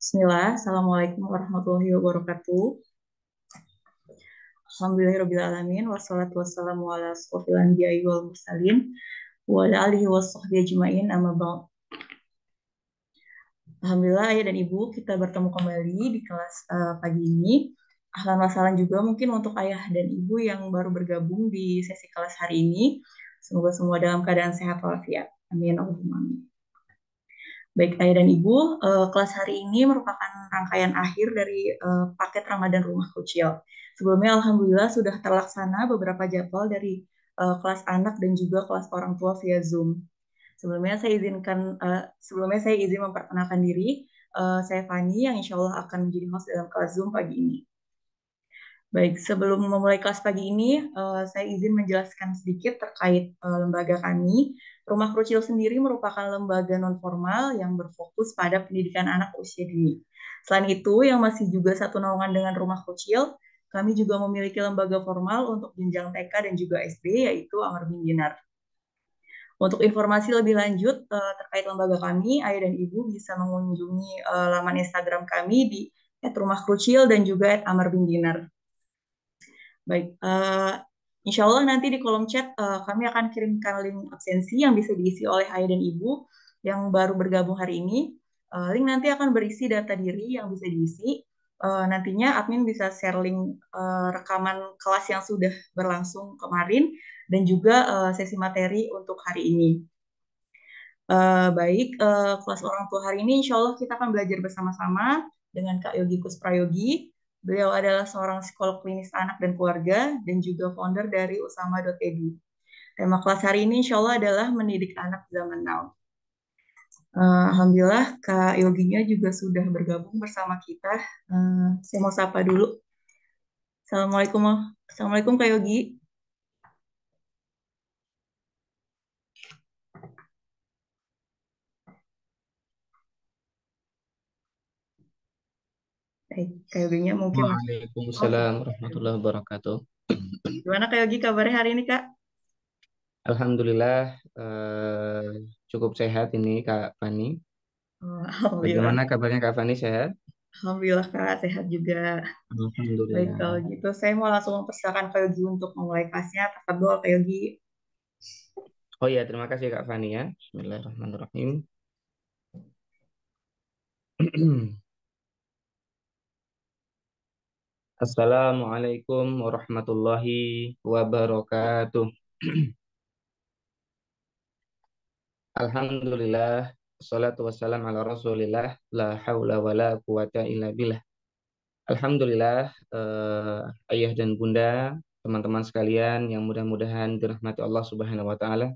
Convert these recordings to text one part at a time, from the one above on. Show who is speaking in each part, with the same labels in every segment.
Speaker 1: Bismillah, Assalamualaikum warahmatullahi wabarakatuh. Alhamdulillahirrabbilalamin, wassalatu wassalamu ala asrofil anbiya'i wal mursalin, wa ala alihi wa sahbihi ajma'in, amma ba'd. Alhamdulillah, ayah dan ibu, kita bertemu kembali di kelas pagi ini. Ahlan wa sahlan juga mungkin untuk ayah dan ibu yang baru bergabung di sesi kelas hari ini. Semoga semua dalam keadaan sehat walafiat. Amin. Allahumma amin. Baik ayah dan ibu, kelas hari ini merupakan rangkaian akhir dari paket Ramadan Rumah Kecil. Sebelumnya Alhamdulillah sudah terlaksana beberapa jadwal dari kelas anak dan juga kelas orang tua via Zoom. Sebelumnya saya izin memperkenalkan diri. Saya Fani yang insya Allah akan menjadi host dalam kelas Zoom pagi ini. Baik, sebelum memulai kelas pagi ini, saya izin menjelaskan sedikit terkait lembaga kami. Rumah Krucil sendiri merupakan lembaga non-formal yang berfokus pada pendidikan anak usia dini. Selain itu, yang masih juga satu naungan dengan Rumah Krucil, kami juga memiliki lembaga formal untuk jenjang TK dan juga SD, yaitu Amar Bin Dinar. Untuk informasi lebih lanjut terkait lembaga kami, ayah dan ibu bisa mengunjungi laman Instagram kami di @rumahkrucil dan juga @amarbindinar. Baik, insya Allah nanti di kolom chat kami akan kirimkan link absensi yang bisa diisi oleh ayah dan ibu yang baru bergabung hari ini. Link nanti akan berisi data diri yang bisa diisi. Nantinya admin bisa share link rekaman kelas yang sudah berlangsung kemarin dan juga sesi materi untuk hari ini. Baik, kelas orang tua hari ini insya Allah kita akan belajar bersama-sama dengan Kak Yogi Kusprayogi. Beliau adalah seorang psikolog klinis anak dan keluarga dan juga founder dari Usama.edu. Tema kelas hari ini insya Allah adalah mendidik anak zaman now. Alhamdulillah Kak Yoginya juga sudah bergabung bersama kita. Saya mau sapa dulu. Assalamualaikum, Assalamualaikum Kak Yogi. Baik, Kak Yoginya mungkin masih. Oh,
Speaker 2: Waalaikumsalam warahmatullahi wabarakatuh.
Speaker 1: gimana Kak Yogi kabarnya hari ini Kak?
Speaker 2: Alhamdulillah cukup sehat ini Kak Fani.
Speaker 1: Oh, Alhamdulillah.
Speaker 2: Bagaimana kabarnya Kak Fani, sehat?
Speaker 1: Alhamdulillah Kak, sehat juga. Baik, kalau
Speaker 2: Alhamdulillah.
Speaker 1: gitu saya mau langsung mempersilakan Kak Yogi untuk memulai kelasnya. Tafadhol Kak Yogi.
Speaker 2: Oh ya, terima kasih Kak Fani ya. Bismillahirrahmanirrahim. Assalamualaikum warahmatullahi wabarakatuh. Alhamdulillah. Assalatu wassalam ala rasulillah. La hawla wa la quwata illa billah. Alhamdulillah, ayah dan bunda, teman-teman sekalian yang mudah-mudahan dirahmati Allah Subhanahu wa taala.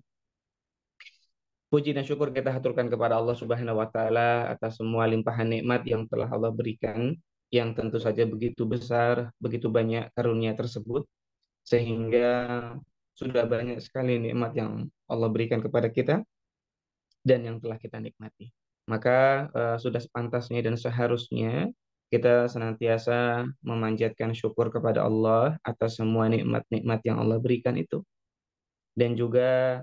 Speaker 2: Puji dan syukur kita haturkan kepada Allah Subhanahu wa taala atas semua limpahan nikmat yang telah Allah berikan, yang tentu saja begitu besar, begitu banyak karunia tersebut, sehingga sudah banyak sekali nikmat yang Allah berikan kepada kita dan yang telah kita nikmati. Maka sudah sepantasnya dan seharusnya kita senantiasa memanjatkan syukur kepada Allah atas semua nikmat-nikmat yang Allah berikan itu. Dan juga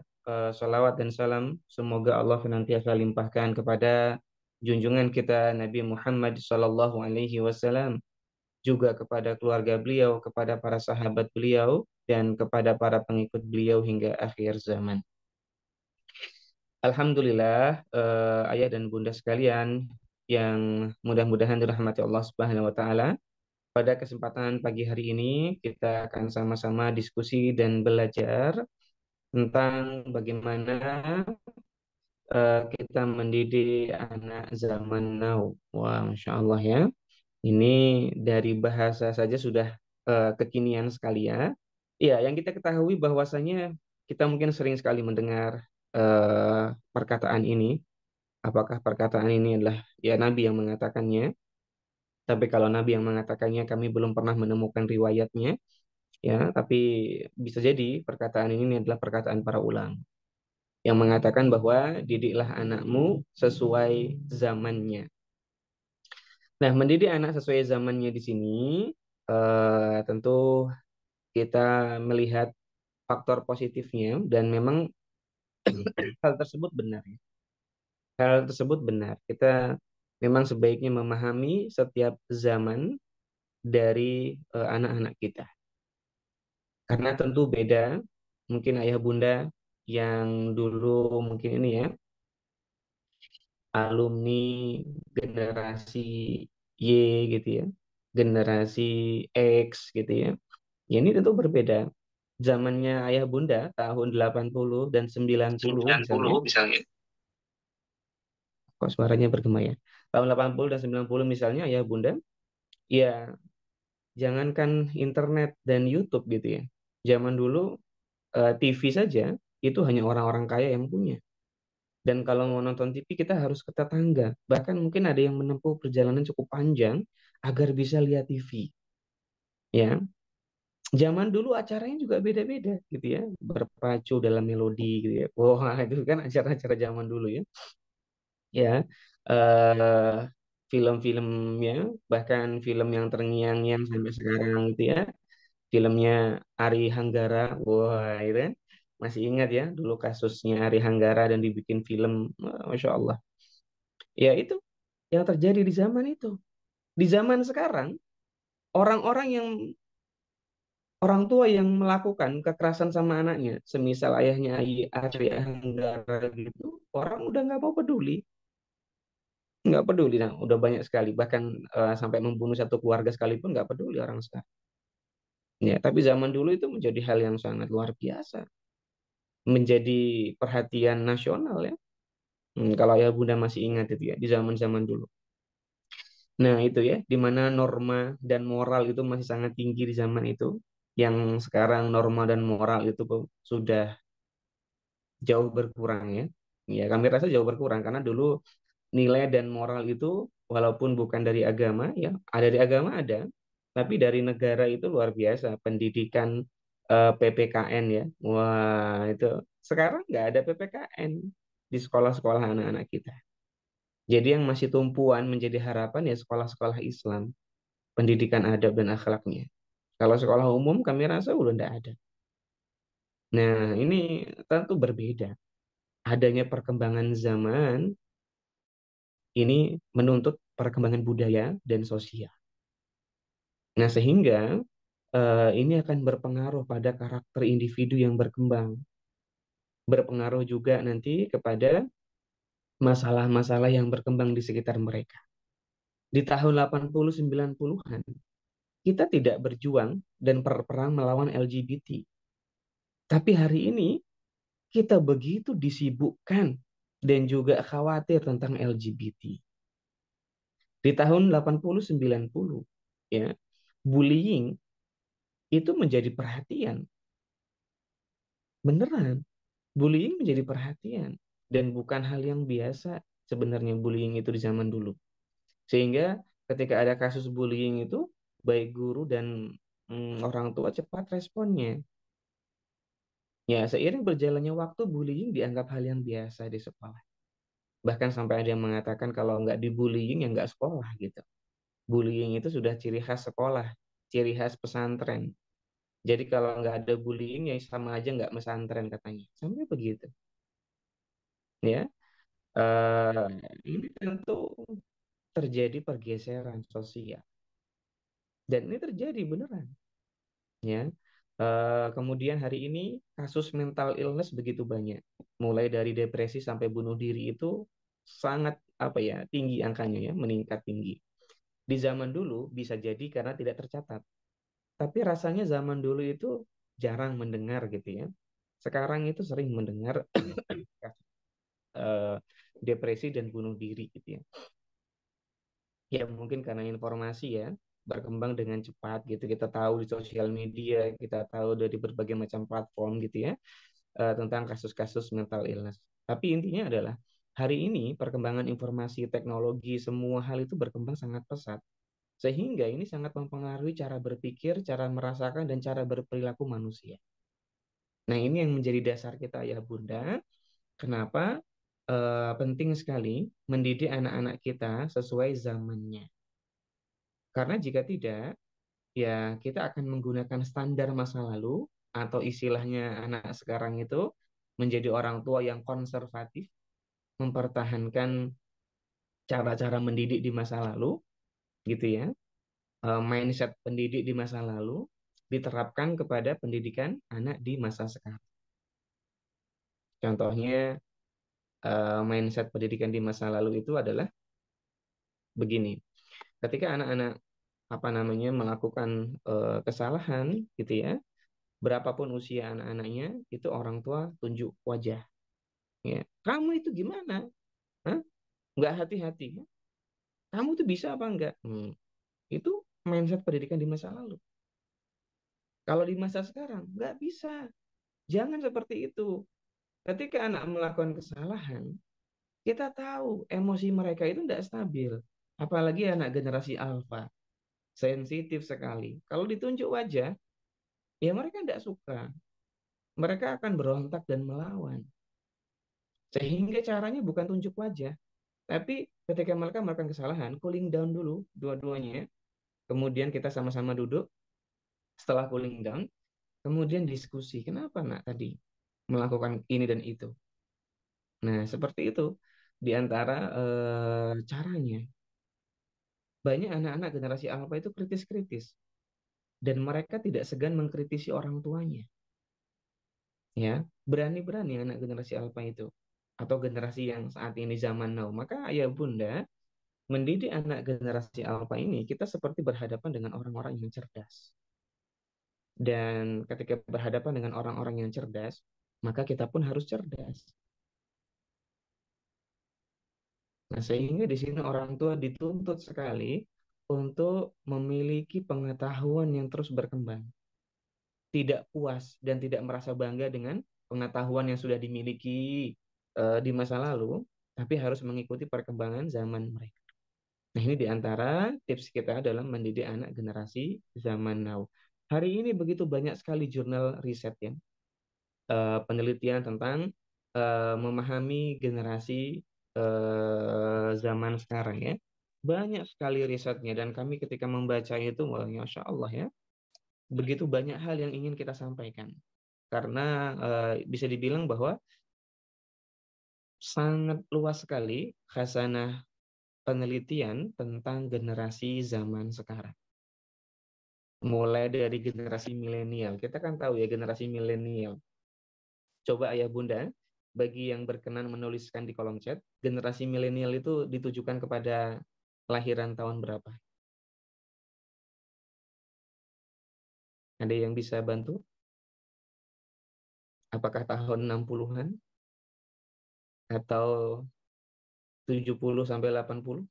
Speaker 2: salawat dan salam semoga Allah senantiasa limpahkan kepada junjungan kita Nabi Muhammad Sallallahu Alaihi Wasallam, juga kepada keluarga beliau, kepada para sahabat beliau, dan kepada para pengikut beliau hingga akhir zaman. Alhamdulillah, ayah dan bunda sekalian yang mudah-mudahan dirahmati Allah Subhanahu wa taala. Pada kesempatan pagi hari ini kita akan sama-sama diskusi dan belajar tentang bagaimana kita mendidik anak zaman now. Wah, Masya Allah ya. Ini dari bahasa saja sudah kekinian sekali ya. Ya, yang kita ketahui bahwasanya kita mungkin sering sekali mendengar perkataan ini. Apakah perkataan ini adalah ya Nabi yang mengatakannya? Tapi kalau Nabi yang mengatakannya, kami belum pernah menemukan riwayatnya. Ya, tapi bisa jadi perkataan ini adalah perkataan para ulama yang mengatakan bahwa didiklah anakmu sesuai zamannya. Nah, mendidik anak sesuai zamannya di sini tentu kita melihat faktor positifnya dan memang hal tersebut benar. Ya. Hal tersebut benar. Kita Memang sebaiknya memahami setiap zaman dari anak-anak kita. Karena tentu beda, mungkin ayah bunda yang dulu mungkin ini ya, alumni generasi Y gitu ya, generasi X gitu ya. Ya ini tentu berbeda. Zamannya ayah bunda tahun 80 dan 90 misalnya,
Speaker 1: 90 misalnya.
Speaker 2: kok suaranya bergema ya. Tahun 80 dan 90 misalnya ayah bunda, ya jangankan internet dan YouTube gitu ya. Zaman dulu TV saja itu hanya orang-orang kaya yang punya. Dan kalau mau nonton TV kita harus ke tetangga. Bahkan mungkin ada yang menempuh perjalanan cukup panjang agar bisa lihat TV. Ya, zaman dulu acaranya juga beda-beda gitu ya, berpacu dalam melodi gitu ya. Wah, itu kan acara-acara zaman dulu ya. Ya, eh film-filmnya bahkan film yang terngiang-ngiang sampai sekarang gitu ya. Filmnya Ari Hanggara, wah itu kan masih ingat ya dulu kasusnya Ari Hanggara dan dibikin film, wah, Masya Allah. Ya itu yang terjadi di zaman itu. Di zaman sekarang, orang-orang yang orang tua yang melakukan kekerasan sama anaknya, semisal ayahnya Ari Hanggara gitu, orang udah nggak mau peduli, nggak peduli. Nah, udah banyak sekali, bahkan sampai membunuh satu keluarga sekalipun nggak peduli orang sekarang. Ya, tapi zaman dulu itu menjadi hal yang sangat luar biasa, menjadi perhatian nasional ya. Kalau ayah bunda masih ingat itu ya, di zaman-zaman dulu. Nah, itu ya, di mana norma dan moral itu masih sangat tinggi di zaman itu. Yang sekarang norma dan moral itu sudah jauh berkurang ya. Ya, kami rasa jauh berkurang karena dulu nilai dan moral itu walaupun bukan dari agama ya, ada dari agama ada, tapi dari negara itu luar biasa. Pendidikan PPKN ya. Wah, itu sekarang nggak ada PPKN di sekolah-sekolah anak-anak kita. Jadi yang masih tumpuan menjadi harapan ya sekolah-sekolah Islam, pendidikan adab dan akhlaknya. Kalau sekolah umum kami rasa udah tidak ada. Nah, ini tentu berbeda. Adanya perkembangan zaman ini menuntut perkembangan budaya dan sosial. Nah, sehingga ini akan berpengaruh pada karakter individu yang berkembang. Berpengaruh juga nanti kepada masalah-masalah yang berkembang di sekitar mereka. Di tahun 80 90-an, kita tidak berjuang dan berperang melawan LGBT. Tapi hari ini kita begitu disibukkan dan juga khawatir tentang LGBT. Di tahun 80 90 ya, bullying itu menjadi perhatian. Beneran, bullying menjadi perhatian dan bukan hal yang biasa sebenarnya bullying itu di zaman dulu. Sehingga ketika ada kasus bullying itu baik guru dan orang tua cepat responnya. Ya, seiring berjalannya waktu bullying dianggap hal yang biasa di sekolah. Bahkan sampai ada yang mengatakan kalau nggak dibullying ya nggak sekolah gitu. Bullying itu sudah ciri khas sekolah, ciri khas pesantren. Jadi kalau nggak ada bullying ya sama aja nggak pesantren katanya. Sampai begitu. Ya, Eh, ini tentu terjadi pergeseran sosial dan ini terjadi beneran. Ya, kemudian hari ini kasus mental illness begitu banyak, mulai dari depresi sampai bunuh diri itu sangat apa ya tinggi angkanya ya, meningkat tinggi. Di zaman dulu bisa jadi karena tidak tercatat. Tapi rasanya zaman dulu itu jarang mendengar gitu ya. Sekarang itu sering mendengar eh, depresi dan bunuh diri gitu ya. Ya mungkin karena informasi ya berkembang dengan cepat gitu. Kita tahu di sosial media, kita tahu dari berbagai macam platform gitu ya tentang kasus-kasus mental illness. Tapi intinya adalah hari ini perkembangan informasi, teknologi, semua hal itu berkembang sangat pesat. Sehingga ini sangat mempengaruhi cara berpikir, cara merasakan, dan cara berperilaku manusia. Nah, ini yang menjadi dasar kita ya Bunda. Kenapa penting sekali mendidik anak-anak kita sesuai zamannya. Karena jika tidak, ya kita akan menggunakan standar masa lalu atau istilahnya anak sekarang itu menjadi orang tua yang konservatif, mempertahankan cara-cara mendidik di masa lalu, gitu ya, mindset pendidik di masa lalu diterapkan kepada pendidikan anak di masa sekarang. Contohnya, mindset pendidikan di masa lalu itu adalah begini. Ketika anak-anak apa namanya melakukan kesalahan, gitu ya, berapapun usia anak-anaknya, itu orang tua tunjuk wajah. Ya, kamu itu gimana? Hah? Nggak hati-hati? Ya? Kamu tuh bisa apa enggak? Itu mindset pendidikan di masa lalu. Kalau di masa sekarang, nggak bisa. Jangan seperti itu. Ketika anak melakukan kesalahan, kita tahu emosi mereka itu tidak stabil. Apalagi anak generasi alfa, sensitif sekali. Kalau ditunjuk wajah, ya mereka tidak suka. Mereka akan berontak dan melawan. Sehingga caranya bukan tunjuk wajah, tapi ketika mereka melakukan kesalahan, cooling down dulu dua-duanya. Kemudian kita sama-sama duduk. Setelah cooling down, kemudian diskusi. Kenapa nak tadi melakukan ini dan itu? Nah, seperti itu di antara caranya. Banyak anak-anak generasi alpha itu kritis-kritis dan mereka tidak segan mengkritisi orang tuanya. Ya, berani-berani anak generasi alpha itu atau generasi yang saat ini zaman now. Maka ayah bunda mendidik anak generasi alpha ini kita seperti berhadapan dengan orang-orang yang cerdas. Dan ketika berhadapan dengan orang-orang yang cerdas, maka kita pun harus cerdas. Nah, sehingga di sini orang tua dituntut sekali untuk memiliki pengetahuan yang terus berkembang. Tidak puas dan tidak merasa bangga dengan pengetahuan yang sudah dimiliki di masa lalu, tapi harus mengikuti perkembangan zaman mereka. Nah, ini di antara tips kita dalam mendidik anak generasi zaman now. Hari ini begitu banyak sekali jurnal riset ya, penelitian tentang memahami generasi zaman sekarang ya. Banyak sekali risetnya dan kami ketika membaca itu, wah, Masya Allah ya, begitu banyak hal yang ingin kita sampaikan. Karena bisa dibilang bahwa sangat luas sekali khasanah penelitian tentang generasi zaman sekarang. Mulai dari generasi milenial. Kita kan tahu ya generasi milenial. Coba ayah bunda, bagi yang berkenan menuliskan di kolom chat, generasi milenial itu ditujukan kepada lahiran tahun berapa? Ada yang bisa bantu? Apakah tahun 60-an? Atau 70 sampai 80?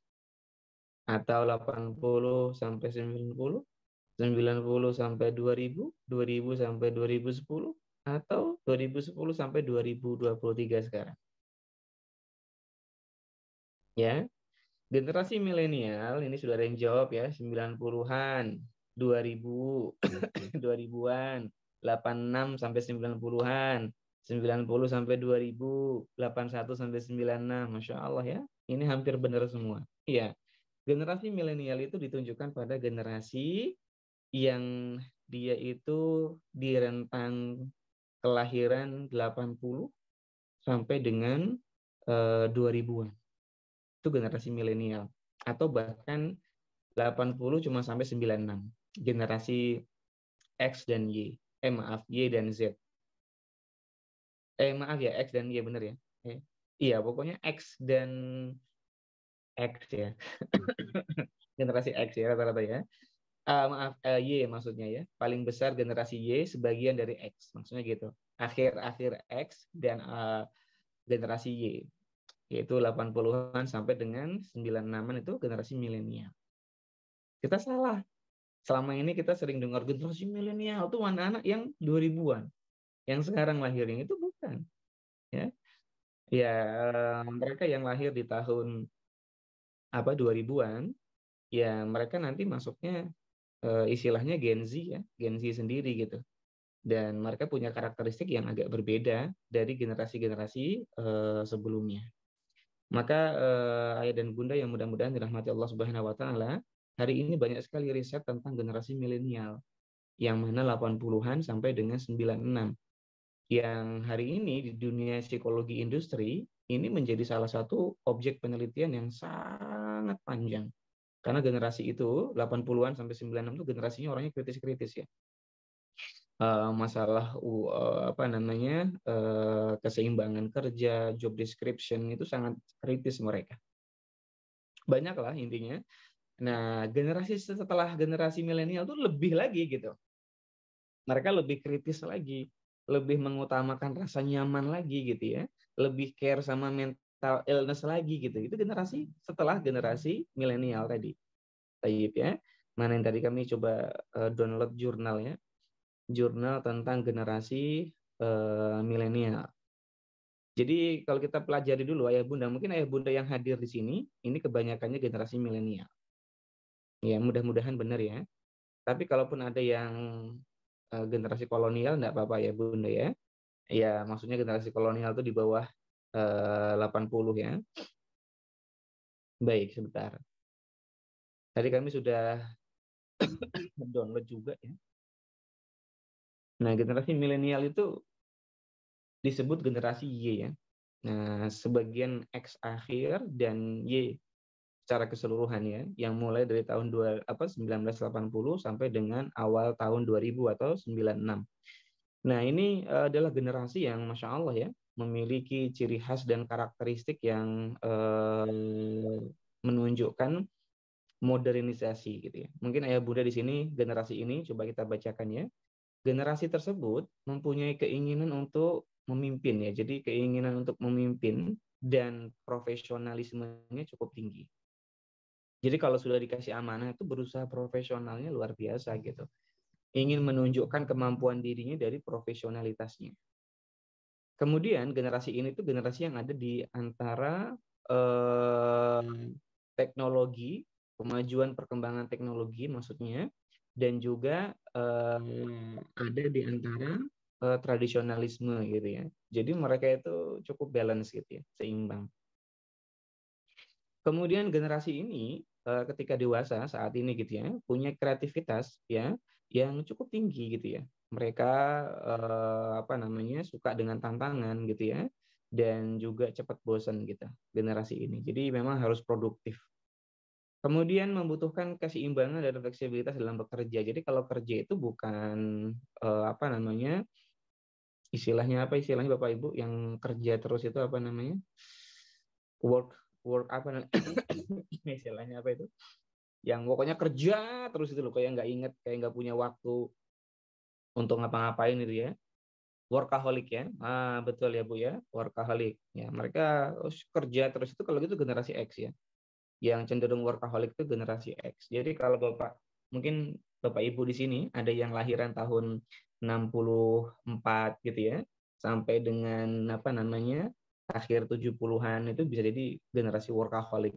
Speaker 2: Atau 80 sampai 90? 90 sampai 2000, 2000 sampai 2010, atau 2010 sampai 2023 sekarang. Ya, generasi milenial ini sudah ada yang jawab ya, 90-an, 2000, 2000-an, 86 sampai 90-an, 90 sampai 2000, 81 sampai 96. Masya Allah ya, ini hampir benar semua. Iya, generasi milenial itu ditunjukkan pada generasi yang dia itu di rentang kelahiran 80 sampai dengan 2000-an. Itu generasi milenial. Atau bahkan 80 cuma sampai 96. Generasi X dan Y. Maaf, Y dan Z. Maaf ya, X dan Y bener ya. Iya, pokoknya X dan X ya. Generasi X ya rata-rata ya. Maaf, Y maksudnya ya. Paling besar generasi Y sebagian dari X. Maksudnya gitu. Akhir-akhir X dan generasi Y. Yaitu 80-an sampai dengan 96-an itu generasi milenial. Kita salah. Selama ini kita sering dengar generasi milenial itu anak-anak yang 2000-an. Yang sekarang lahirnya itu bukan. Ya, ya mereka yang lahir di tahun 2000-an, ya mereka nanti masuknya istilahnya Gen Z ya, Gen Z sendiri gitu. Dan mereka punya karakteristik yang agak berbeda dari generasi-generasi sebelumnya. Maka ayah dan bunda yang mudah-mudahan dirahmati Allah Subhanahu wa taala, hari ini banyak sekali riset tentang generasi milenial yang mana 80-an sampai dengan 96. Yang hari ini di dunia psikologi industri ini menjadi salah satu objek penelitian yang sangat panjang. Karena generasi itu 80-an sampai 96 itu generasinya orangnya kritis-kritis ya. Masalah apa namanya keseimbangan kerja, job description itu sangat kritis mereka. Banyak lah intinya. Nah, generasi setelah generasi milenial itu lebih lagi gitu. Mereka lebih kritis lagi, lebih mengutamakan rasa nyaman lagi gitu ya, lebih care sama mental illness lagi gitu. Itu generasi setelah generasi milenial tadi. Tayyip ya. Mana yang tadi kami coba download jurnal ya, jurnal tentang generasi milenial. Jadi kalau kita pelajari dulu ayah bunda, mungkin ayah bunda yang hadir di sini, ini kebanyakannya generasi milenial. Ya mudah-mudahan benar ya. Tapi kalaupun ada yang generasi kolonial, enggak apa-apa ya bunda ya. Ya maksudnya generasi kolonial itu di bawah 80 ya. Baik, sebentar. Tadi kami sudah download juga ya. Nah, generasi milenial itu disebut generasi Y ya. Nah, sebagian X akhir dan Y secara keseluruhan ya, yang mulai dari tahun 1980 sampai dengan awal tahun 2000 atau 96. Nah, ini adalah generasi yang Masya Allah ya, memiliki ciri khas dan karakteristik yang menunjukkan modernisasi gitu ya. Mungkin ayah bunda di sini, generasi ini, coba kita bacakan ya. Generasi tersebut mempunyai keinginan untuk memimpin ya. Jadi keinginan untuk memimpin dan profesionalismenya cukup tinggi. Jadi kalau sudah dikasih amanah itu berusaha profesionalnya luar biasa gitu. Ingin menunjukkan kemampuan dirinya dari profesionalitasnya. Kemudian generasi ini tuh generasi yang ada di antara eh, teknologi, kemajuan perkembangan teknologi maksudnya, dan juga ada di antara tradisionalisme gitu ya. Jadi mereka itu cukup balance gitu ya, seimbang. Kemudian generasi ini ketika dewasa saat ini gitu ya, punya kreativitas ya yang cukup tinggi gitu ya. Mereka apa namanya suka dengan tantangan gitu ya dan juga cepat bosan gitu generasi ini. Jadi memang harus produktif. Kemudian membutuhkan keseimbangan dan fleksibilitas dalam bekerja. Jadi kalau kerja itu bukan apa namanya istilahnya apa istilahnya Bapak Ibu yang kerja terus itu apa namanya work work apa namanya istilahnya apa itu yang pokoknya kerja terus itu loh kayak nggak inget kayak nggak punya waktu untuk ngapa-ngapain itu ya workaholic ya betul ya Bu ya workaholic ya mereka kerja terus itu kalau gitu generasi X ya yang cenderung workaholic itu generasi X jadi kalau Bapak mungkin Bapak Ibu di sini ada yang lahiran tahun 64 gitu ya sampai dengan apa namanya akhir 70-an itu bisa jadi generasi workaholic.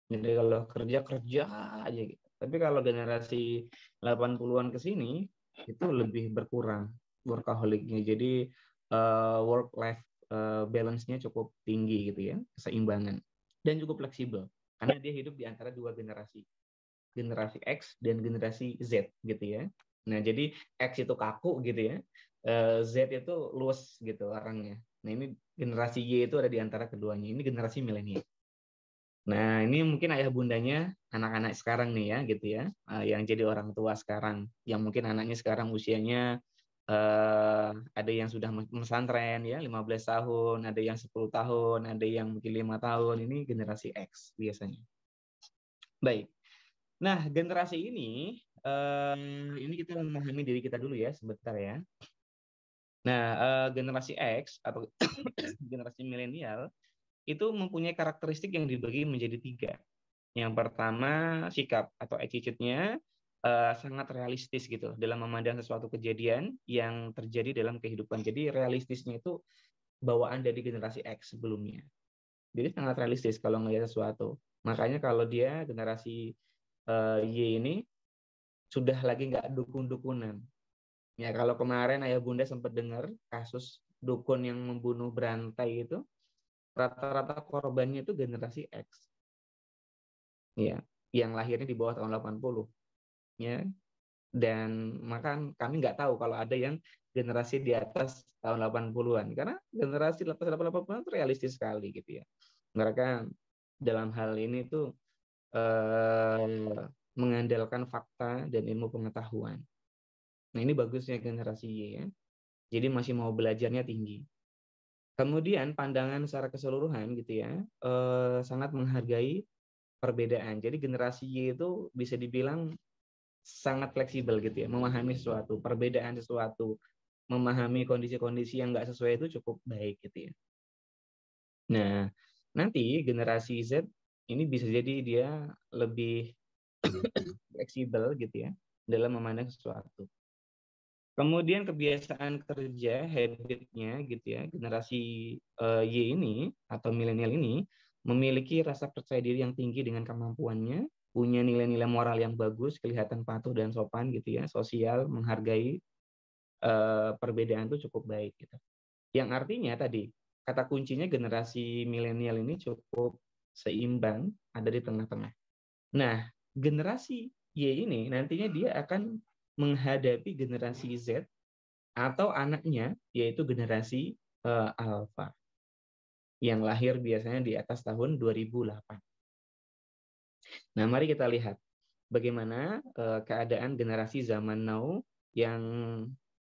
Speaker 2: Jadi kalau kerja kerja aja gitu. Tapi kalau generasi 80-an ke sini itu lebih berkurang workaholicnya. Jadi work life balance-nya cukup tinggi gitu ya, keseimbangan dan cukup fleksibel karena dia hidup di antara dua generasi, generasi X dan generasi Z gitu ya. Nah, jadi X itu kaku gitu ya. Z itu luas gitu orangnya. Nah, ini generasi Y itu ada di antara keduanya. Ini generasi milenial. Nah, ini mungkin ayah bundanya anak-anak sekarang nih ya, gitu ya, yang jadi orang tua sekarang, yang mungkin anaknya sekarang usianya ada yang sudah pesantren ya, 15 tahun, ada yang 10 tahun, ada yang mungkin 5 tahun, ini generasi X biasanya. Baik, nah generasi ini kita memahami diri kita dulu ya, sebentar ya. Nah, generasi X atau generasi milenial itu mempunyai karakteristik yang dibagi menjadi tiga. Yang pertama, sikap atau attitude-nya sangat realistis gitu dalam memandang sesuatu kejadian yang terjadi dalam kehidupan. Jadi realistisnya itu bawaan dari generasi X sebelumnya. Jadi sangat realistis kalau ngelihat sesuatu. Makanya kalau dia generasi Y ini sudah lagi nggak dukun-dukunan. Ya kalau kemarin ayah bunda sempat dengar kasus dukun yang membunuh berantai itu, rata-rata korbannya itu generasi X. Ya, yang lahirnya di bawah tahun 80 ya. Dan maka kami nggak tahu kalau ada yang generasi di atas tahun 80-an. Karena generasi di atas 80-an itu realistis sekali gitu ya. Mereka dalam hal ini tuh mengandalkan fakta dan ilmu pengetahuan. Nah, ini bagusnya generasi Y ya. Jadi masih mau belajarnya tinggi. Kemudian pandangan secara keseluruhan gitu ya, sangat menghargai perbedaan. Jadi generasi Y itu bisa dibilang sangat fleksibel gitu ya, memahami sesuatu, perbedaan sesuatu, memahami kondisi-kondisi yang nggak sesuai itu cukup baik gitu ya. Nah, nanti generasi Z ini bisa jadi dia lebih fleksibel gitu ya dalam memandang sesuatu. Kemudian kebiasaan kerja, habitnya gitu ya, generasi Y ini atau milenial ini memiliki rasa percaya diri yang tinggi dengan kemampuannya, punya nilai-nilai moral yang bagus, kelihatan patuh dan sopan gitu ya, sosial, menghargai perbedaan itu cukup baik gitu. Yang artinya tadi kata kuncinya generasi milenial ini cukup seimbang, ada di tengah-tengah. Nah, generasi Y ini nantinya dia akan menghadapi generasi Z atau anaknya yaitu generasi Alpha yang lahir biasanya di atas tahun 2008. Nah, mari kita lihat bagaimana keadaan generasi zaman now yang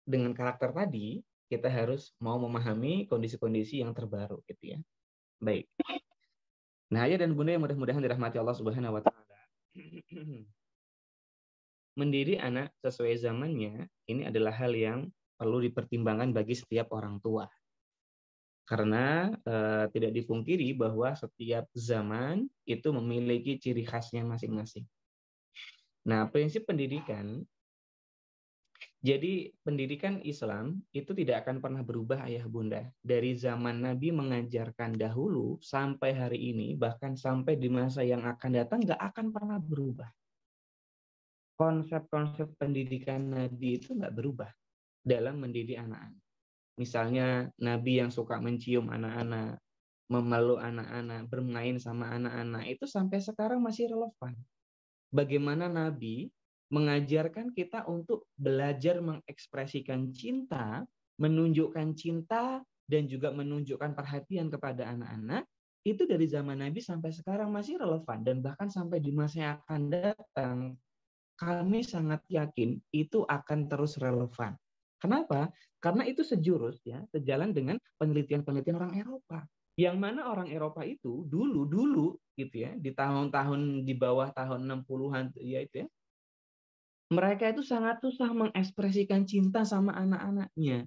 Speaker 2: dengan karakter tadi kita harus mau memahami kondisi-kondisi yang terbaru gitu ya. Baik. Nah, ayah dan bunda yang mudah-mudahan dirahmati Allah Subhanahu wa taala. Mendidik anak sesuai zamannya ini adalah hal yang perlu dipertimbangkan bagi setiap orang tua. Karena tidak dipungkiri bahwa setiap zaman itu memiliki ciri khasnya masing-masing. Nah, prinsip pendidikan, jadi pendidikan Islam itu tidak akan pernah berubah ayah bunda. Dari zaman Nabi mengajarkan dahulu sampai hari ini, bahkan sampai di masa yang akan datang, nggak akan pernah berubah. Konsep-konsep pendidikan Nabi itu nggak berubah dalam mendidik anak-anak. Misalnya Nabi yang suka mencium anak-anak, memeluk anak-anak, bermain sama anak-anak, itu sampai sekarang masih relevan. Bagaimana Nabi mengajarkan kita untuk belajar mengekspresikan cinta, menunjukkan cinta, dan juga menunjukkan perhatian kepada anak-anak, itu dari zaman Nabi sampai sekarang masih relevan. Dan bahkan sampai di masa yang akan datang, kami sangat yakin itu akan terus relevan. Kenapa? Karena itu sejurus ya, sejalan dengan penelitian-penelitian orang Eropa. Yang mana orang Eropa itu dulu gitu ya, di tahun-tahun di bawah tahun 60-an ya itu ya, mereka itu sangat susah mengekspresikan cinta sama anak-anaknya.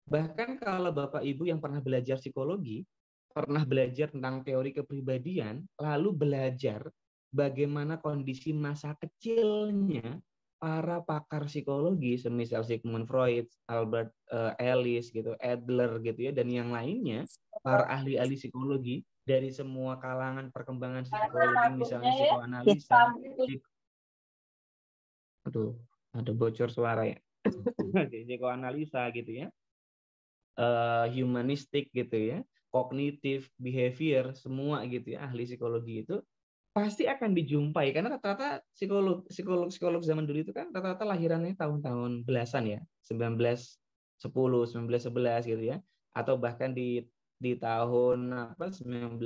Speaker 2: Bahkan kalau Bapak Ibu yang pernah belajar psikologi, pernah belajar tentang teori kepribadian, lalu belajar bagaimana kondisi masa kecilnya para pakar psikologi, semisal Sigmund Freud, Albert Ellis gitu, Adler gitu ya, dan yang lainnya, para ahli-ahli psikologi dari semua kalangan perkembangan psikologi, misalnya psikoanalisa, aduh, ada bocor suara ya, psikoanalisa gitu ya, humanistik gitu ya, kognitif, behavior, semua gitu ya, ahli psikologi itu pasti akan dijumpai karena rata-rata psikolog zaman dulu itu kan rata-rata lahirannya tahun-tahun belasan ya, 1910, 1911 gitu ya, atau bahkan di tahun apa 19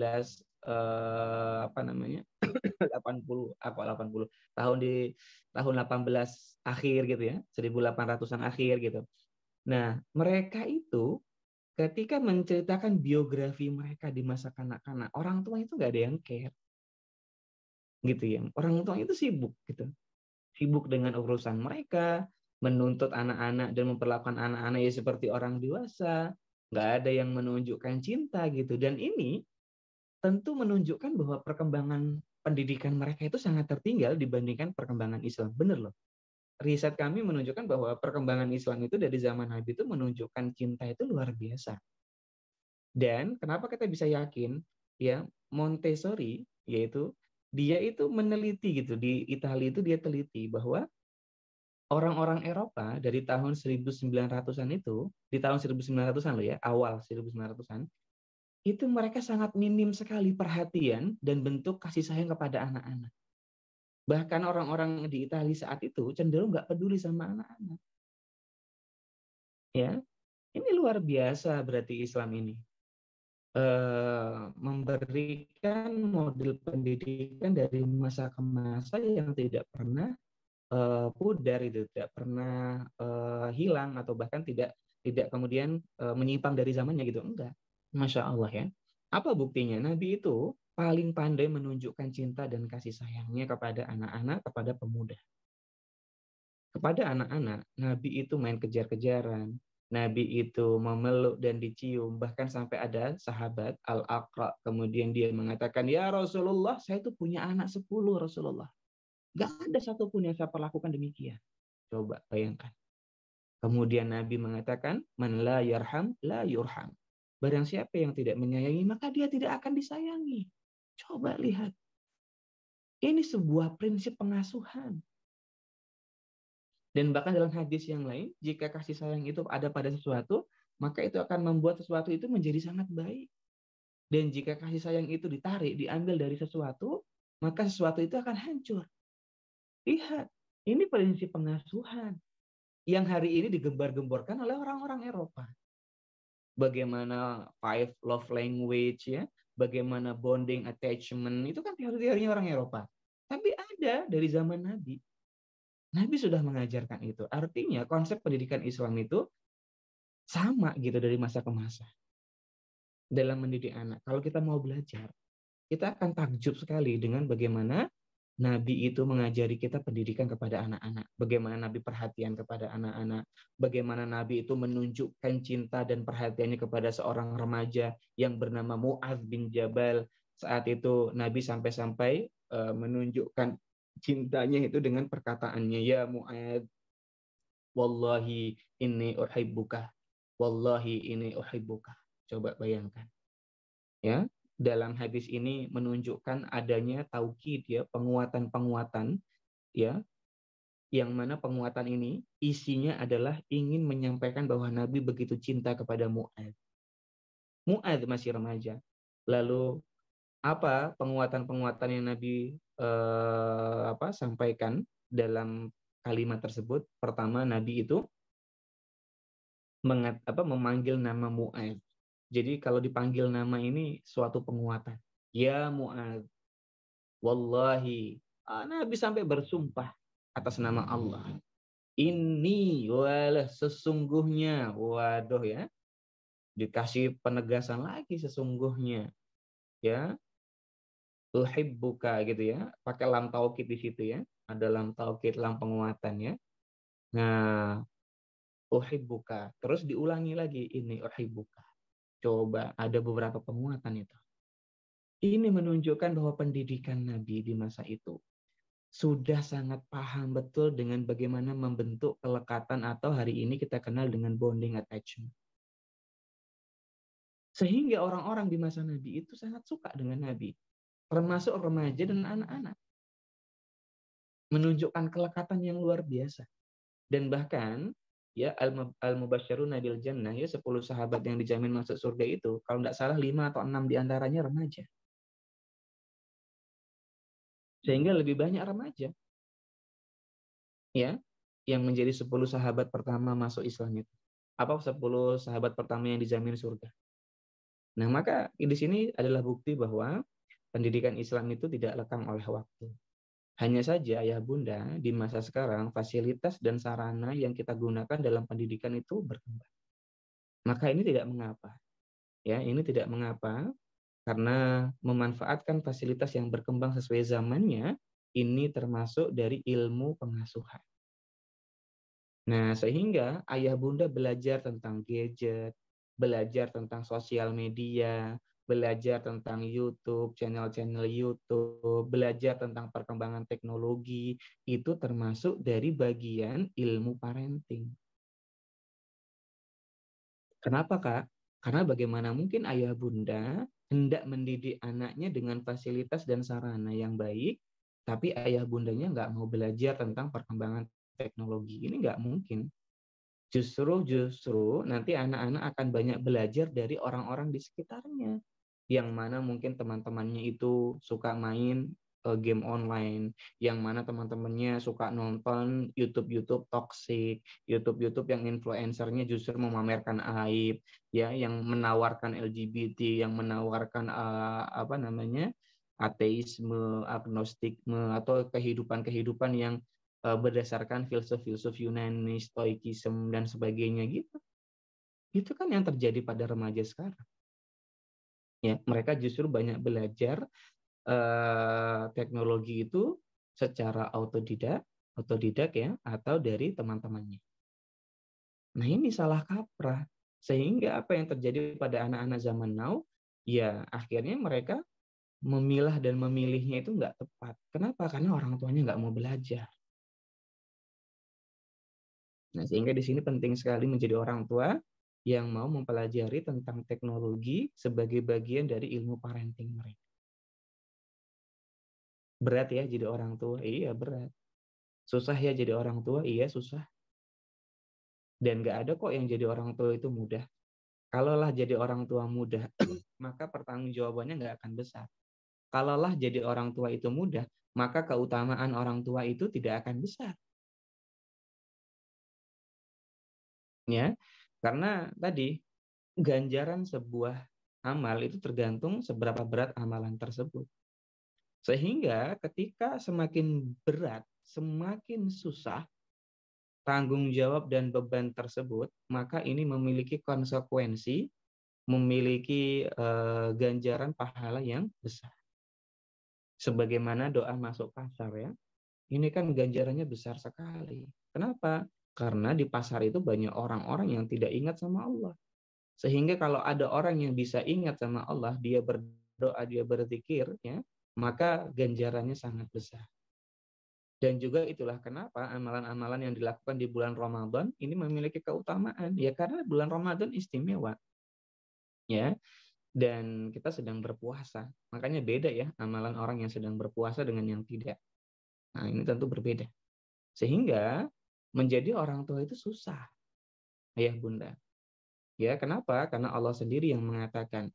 Speaker 2: apa namanya 80 apa 80 tahun di tahun 18 akhir gitu ya, 1800-an akhir gitu. Nah, mereka itu ketika menceritakan biografi mereka di masa kanak-kanak, orang tua itu nggak ada yang care, gitu ya. Orang tua itu sibuk gitu, sibuk dengan urusan mereka, menuntut anak-anak dan memperlakukan anak-anak ya seperti orang dewasa, nggak ada yang menunjukkan cinta gitu. Dan ini tentu menunjukkan bahwa perkembangan pendidikan mereka itu sangat tertinggal dibandingkan perkembangan Islam. Bener loh. Riset kami menunjukkan bahwa perkembangan Islam itu dari zaman Nabi itu menunjukkan cinta itu luar biasa. Dan kenapa kita bisa yakin ya Montessori yaitu dia itu meneliti gitu di Italia itu dia teliti bahwa orang-orang Eropa dari tahun 1900-an itu di tahun 1900-an loh ya, awal 1900-an itu mereka sangat minim sekali perhatian dan bentuk kasih sayang kepada anak-anak. Bahkan orang-orang di Italia saat itu cenderung nggak peduli sama anak-anak. Ya, ini luar biasa berarti Islam ini. Memberikan model pendidikan dari masa ke masa yang tidak pernah pudar, itu tidak pernah hilang atau bahkan tidak tidak kemudian menyimpang dari zamannya gitu, enggak. Masya Allah ya. Apa buktinya? Nabi itu paling pandai menunjukkan cinta dan kasih sayangnya kepada anak-anak, kepada pemuda. Kepada anak-anak, Nabi itu main kejar-kejaran, Nabi itu memeluk dan dicium, bahkan sampai ada sahabat Al-Aqra, kemudian dia mengatakan, ya Rasulullah, saya itu punya anak 10 Rasulullah. Gak ada satupun yang saya perlakukan demikian. Coba bayangkan. Kemudian Nabi mengatakan, man la yarham, la yurham. Barang siapa yang tidak menyayangi, maka dia tidak akan disayangi. Coba lihat. Ini sebuah prinsip pengasuhan. Dan bahkan dalam hadis yang lain, jika kasih sayang itu ada pada sesuatu, maka itu akan membuat sesuatu itu menjadi sangat baik. Dan jika kasih sayang itu ditarik, diambil dari sesuatu, maka sesuatu itu akan hancur. Lihat, ini prinsip pengasuhan yang hari ini digembar-gemborkan oleh orang-orang Eropa. Bagaimana five love language ya, bagaimana bonding attachment, itu kan teori-teorinya orang Eropa. Tapi ada dari zaman Nabi. Nabi sudah mengajarkan itu. Artinya konsep pendidikan Islam itu sama gitu dari masa ke masa dalam mendidik anak. Kalau kita mau belajar, kita akan takjub sekali dengan bagaimana Nabi itu mengajari kita pendidikan kepada anak-anak. Bagaimana Nabi perhatian kepada anak-anak. Bagaimana Nabi itu menunjukkan cinta dan perhatiannya kepada seorang remaja yang bernama Mu'adz bin Jabal. Saat itu Nabi sampai-sampai menunjukkan cintanya itu dengan perkataannya, ya Mu'adz, wallahi inni uhibbuka. Wallahi inni uhibbuka. Coba bayangkan. Ya, dalam hadis ini menunjukkan adanya taukid ya, penguatan-penguatan ya, yang mana penguatan ini isinya adalah ingin menyampaikan bahwa Nabi begitu cinta kepada Mu'adz. Mu'adz masih remaja. Lalu apa penguatan-penguatan yang Nabi sampaikan dalam kalimat tersebut? Pertama, Nabi itu memanggil nama Mu'adz. Jadi kalau dipanggil nama ini suatu penguatan. Ya Mu'adz, wallahi, Nabi sampai bersumpah atas nama Allah. Ini walah sesungguhnya, waduh ya, dikasih penegasan lagi sesungguhnya, ya, uhibbuka gitu ya, pakai lam taukid di situ ya, ada lam taukid, lam penguatan ya. Nah, uhibbuka, terus diulangi lagi ini uhibbuka. Coba ada beberapa penguatan itu. Ini menunjukkan bahwa pendidikan Nabi di masa itu sudah sangat paham betul dengan bagaimana membentuk kelekatan atau hari ini kita kenal dengan bonding attachment. Sehingga orang-orang di masa Nabi itu sangat suka dengan Nabi, termasuk remaja dan anak-anak. Menunjukkan kelekatan yang luar biasa. Dan bahkan ya al-mubasysyiruna bil jannah ya 10 sahabat yang dijamin masuk surga itu, kalau tidak salah 5 atau 6 diantaranya remaja. Sehingga lebih banyak remaja ya yang menjadi 10 sahabat pertama masuk Islam itu. Apa 10 sahabat pertama yang dijamin surga. Nah, maka di sini adalah bukti bahwa pendidikan Islam itu tidak lekang oleh waktu. Hanya saja ayah bunda di masa sekarang fasilitas dan sarana yang kita gunakan dalam pendidikan itu berkembang. Maka ini tidak mengapa. Ya, ini tidak mengapa karena memanfaatkan fasilitas yang berkembang sesuai zamannya ini termasuk dari ilmu pengasuhan. Nah, sehingga ayah bunda belajar tentang gadget, belajar tentang sosial media, belajar tentang YouTube, channel-channel YouTube, belajar tentang perkembangan teknologi, itu termasuk dari bagian ilmu parenting. Kenapa, Kak? Karena bagaimana mungkin ayah bunda hendak mendidik anaknya dengan fasilitas dan sarana yang baik, tapi ayah bundanya nggak mau belajar tentang perkembangan teknologi. Ini nggak mungkin. Justru nanti anak-anak akan banyak belajar dari orang-orang di sekitarnya. Yang mana mungkin teman-temannya itu suka main game online, yang mana teman-temannya suka nonton YouTube toxic, YouTube yang influencernya justru memamerkan aib, ya, yang menawarkan LGBT, yang menawarkan apa namanya, ateisme, agnostikme, atau kehidupan-kehidupan yang berdasarkan filsuf-filsuf Yunani, Stoikisme dan sebagainya gitu. Itu kan yang terjadi pada remaja sekarang. Ya, mereka justru banyak belajar teknologi itu secara otodidak ya, atau dari teman-temannya. Nah, ini salah kaprah. Sehingga apa yang terjadi pada anak-anak zaman now, ya akhirnya mereka memilah dan memilihnya itu nggak tepat. Kenapa? Karena orang tuanya nggak mau belajar. Nah, sehingga di sini penting sekali menjadi orang tua yang mau mempelajari tentang teknologi sebagai bagian dari ilmu parenting mereka. Berat ya jadi orang tua? Iya, berat. Susah ya jadi orang tua? Iya, susah. Dan nggak ada kok yang jadi orang tua itu mudah. Kalaulah jadi orang tua mudah, maka pertanggungjawabannya nggak akan besar. Kalaulah jadi orang tua itu mudah, maka keutamaan orang tua itu tidak akan besar. Ya, karena tadi ganjaran sebuah amal itu tergantung seberapa berat amalan tersebut. Sehingga ketika semakin berat, semakin susah tanggung jawab dan beban tersebut, maka ini memiliki konsekuensi, memiliki ganjaran pahala yang besar. Sebagaimana doa masuk pasar ya, ini kan ganjarannya besar sekali. Kenapa? Karena di pasar itu banyak orang-orang yang tidak ingat sama Allah. Sehingga kalau ada orang yang bisa ingat sama Allah, dia berdoa, dia berzikir, ya, maka ganjarannya sangat besar. Dan juga itulah kenapa amalan-amalan yang dilakukan di bulan Ramadan ini memiliki keutamaan. Ya karena bulan Ramadan istimewa. Ya, dan kita sedang berpuasa. Makanya beda ya amalan orang yang sedang berpuasa dengan yang tidak. Nah, ini tentu berbeda. Sehingga menjadi orang tua itu susah, ayah bunda. Ya, kenapa? Karena Allah sendiri yang mengatakan,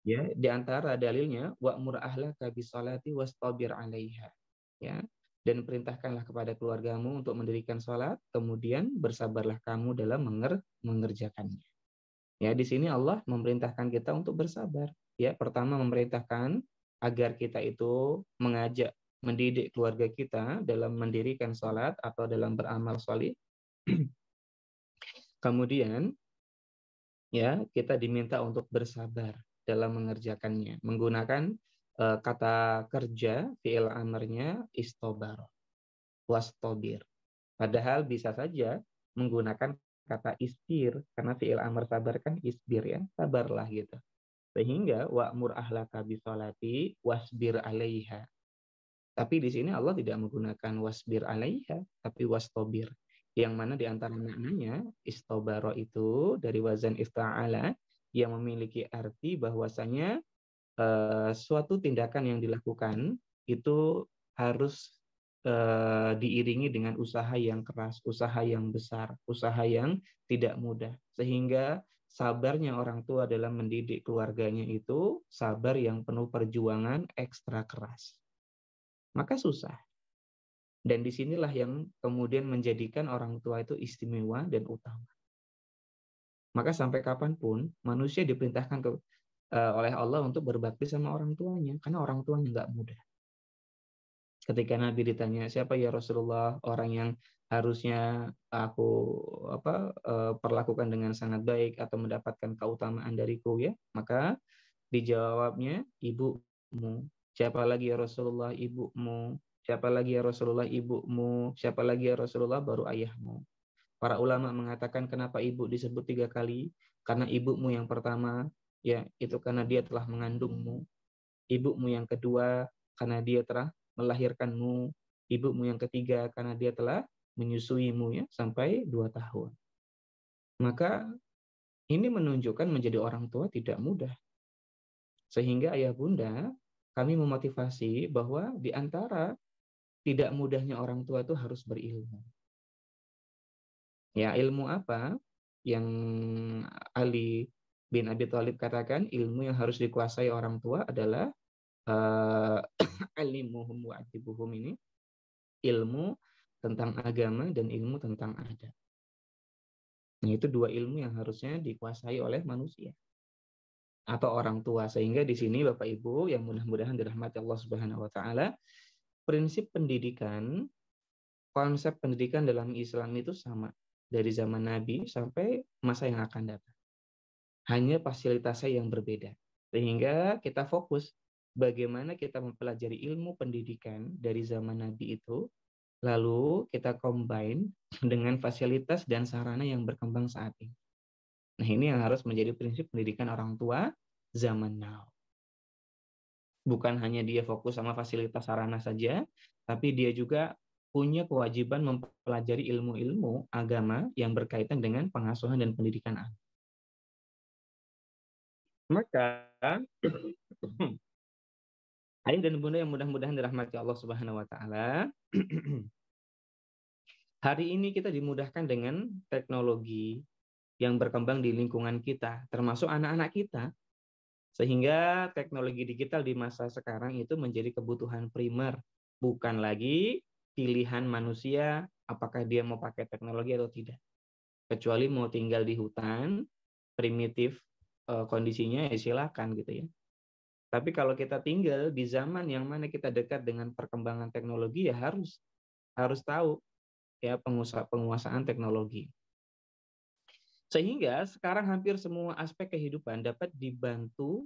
Speaker 2: ya, di antara dalilnya wa'mur ahlaka bisolati wastabir 'alaiha. Ya. Dan perintahkanlah kepada keluargamu untuk mendirikan sholat, kemudian bersabarlah kamu dalam mengerjakannya. Ya, di sini Allah memerintahkan kita untuk bersabar. Ya, pertama memerintahkan agar kita itu mengajak, mendidik keluarga kita dalam mendirikan sholat atau dalam beramal sholih. Kemudian, ya, kita diminta untuk bersabar dalam mengerjakannya, menggunakan kata kerja fi'il amarnya istobar, wastobir. Padahal bisa saja menggunakan kata isbir, karena fi'il amar sabar kan isbir ya, sabarlah gitu. Sehingga wa'mur ahlaka bisolati wasbir 'alaiha. Tapi di sini Allah tidak menggunakan wasbir 'alaiha, tapi wastobir. Yang mana di antara maknanya istobaro itu dari wazan ifta'ala yang memiliki arti bahwasanya suatu tindakan yang dilakukan itu harus diiringi dengan usaha yang keras, usaha yang besar, usaha yang tidak mudah. Sehingga sabarnya orang tua dalam mendidik keluarganya itu sabar yang penuh perjuangan ekstra keras. Maka susah. Dan disinilah yang kemudian menjadikan orang tua itu istimewa dan utama. Maka sampai kapanpun manusia diperintahkan oleh Allah untuk berbakti sama orang tuanya. Karena orang tuanya nggak mudah. Ketika Nabi ditanya, siapa ya Rasulullah orang yang harusnya aku perlakukan dengan sangat baik atau mendapatkan keutamaan dariku ya, maka dijawabnya ibumu. Siapa lagi ya Rasulullah? Ibumu. Siapa lagi ya Rasulullah? Ibumu. Siapa lagi ya Rasulullah? Baru ayahmu. Para ulama mengatakan kenapa ibu disebut 3 kali? Karena ibumu yang pertama, ya itu karena dia telah mengandungmu. Ibumu yang kedua, karena dia telah melahirkanmu. Ibumu yang ketiga, karena dia telah menyusuimu ya sampai 2 tahun. Maka ini menunjukkan menjadi orang tua tidak mudah. Sehingga ayah bunda, kami memotivasi bahwa di antara tidak mudahnya orang tua itu harus berilmu. Ya, ilmu apa? Yang Ali bin Abi Thalib katakan, ilmu yang harus dikuasai orang tua adalah alimuhum wa adibuhum ini ilmu tentang agama dan ilmu tentang adat. Nah, itu dua ilmu yang harusnya dikuasai oleh manusia atau orang tua. Sehingga di sini Bapak Ibu yang mudah-mudahan dirahmati Allah Subhanahu wa taala, prinsip pendidikan, konsep pendidikan dalam Islam itu sama dari zaman Nabi sampai masa yang akan datang. Hanya fasilitasnya yang berbeda. Sehingga kita fokus bagaimana kita mempelajari ilmu pendidikan dari zaman Nabi itu, lalu kita combine dengan fasilitas dan sarana yang berkembang saat ini. Nah, ini yang harus menjadi prinsip pendidikan orang tua zaman now. Bukan hanya dia fokus sama fasilitas sarana saja, tapi dia juga punya kewajiban mempelajari ilmu-ilmu agama yang berkaitan dengan pengasuhan dan pendidikan anak. Maka, ayah dan bunda yang mudah-mudahan dirahmati Allah Subhanahu wa taala, hari ini kita dimudahkan dengan teknologi yang berkembang di lingkungan kita, termasuk anak-anak kita. Sehingga teknologi digital di masa sekarang itu menjadi kebutuhan primer, bukan lagi pilihan manusia apakah dia mau pakai teknologi atau tidak. Kecuali mau tinggal di hutan, primitif kondisinya ya silakan gitu ya. Tapi kalau kita tinggal di zaman yang mana kita dekat dengan perkembangan teknologi ya harus tahu ya penguasaan teknologi. Sehingga sekarang hampir semua aspek kehidupan dapat dibantu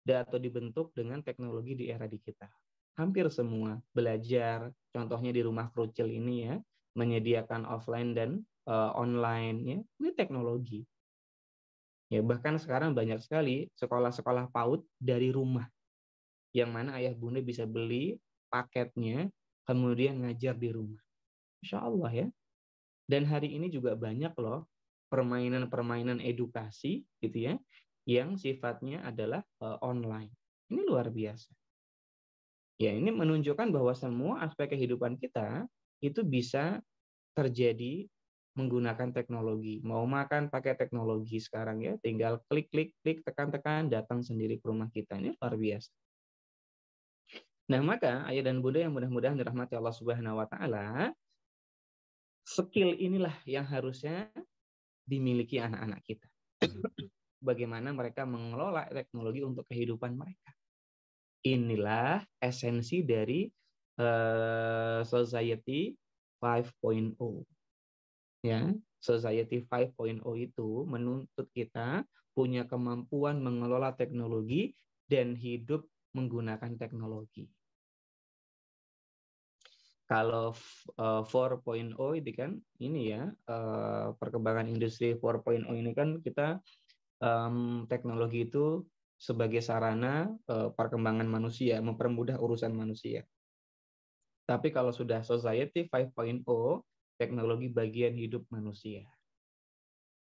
Speaker 2: atau dibentuk dengan teknologi di era digital. Hampir semua belajar, contohnya di rumah kerucil ini ya, menyediakan offline dan online ya, ini teknologi. Ya, bahkan sekarang banyak sekali sekolah-sekolah PAUD dari rumah, yang mana ayah bunda bisa beli paketnya, kemudian ngajar di rumah. Insya Allah ya. Dan hari ini juga banyak loh permainan-permainan edukasi gitu ya, yang sifatnya adalah online. Ini luar biasa. Ya, ini menunjukkan bahwa semua aspek kehidupan kita itu bisa terjadi menggunakan teknologi. Mau makan pakai teknologi sekarang ya, tinggal klik klik klik tekan-tekan datang sendiri ke rumah kita. Ini luar biasa. Nah, maka ayah dan bunda yang mudah-mudahan dirahmati Allah Subhanahu wa taala, skill inilah yang harusnya dimiliki anak-anak kita. Bagaimana mereka mengelola teknologi untuk kehidupan mereka. Inilah esensi dari Society 5.0. Ya, Society 5.0 itu menuntut kita punya kemampuan mengelola teknologi dan hidup menggunakan teknologi. Kalau 4.0 itu kan ini ya, perkembangan industri 4.0 ini kan kita teknologi itu sebagai sarana perkembangan manusia, mempermudah urusan manusia. Tapi kalau sudah Society 5.0, teknologi bagian hidup manusia.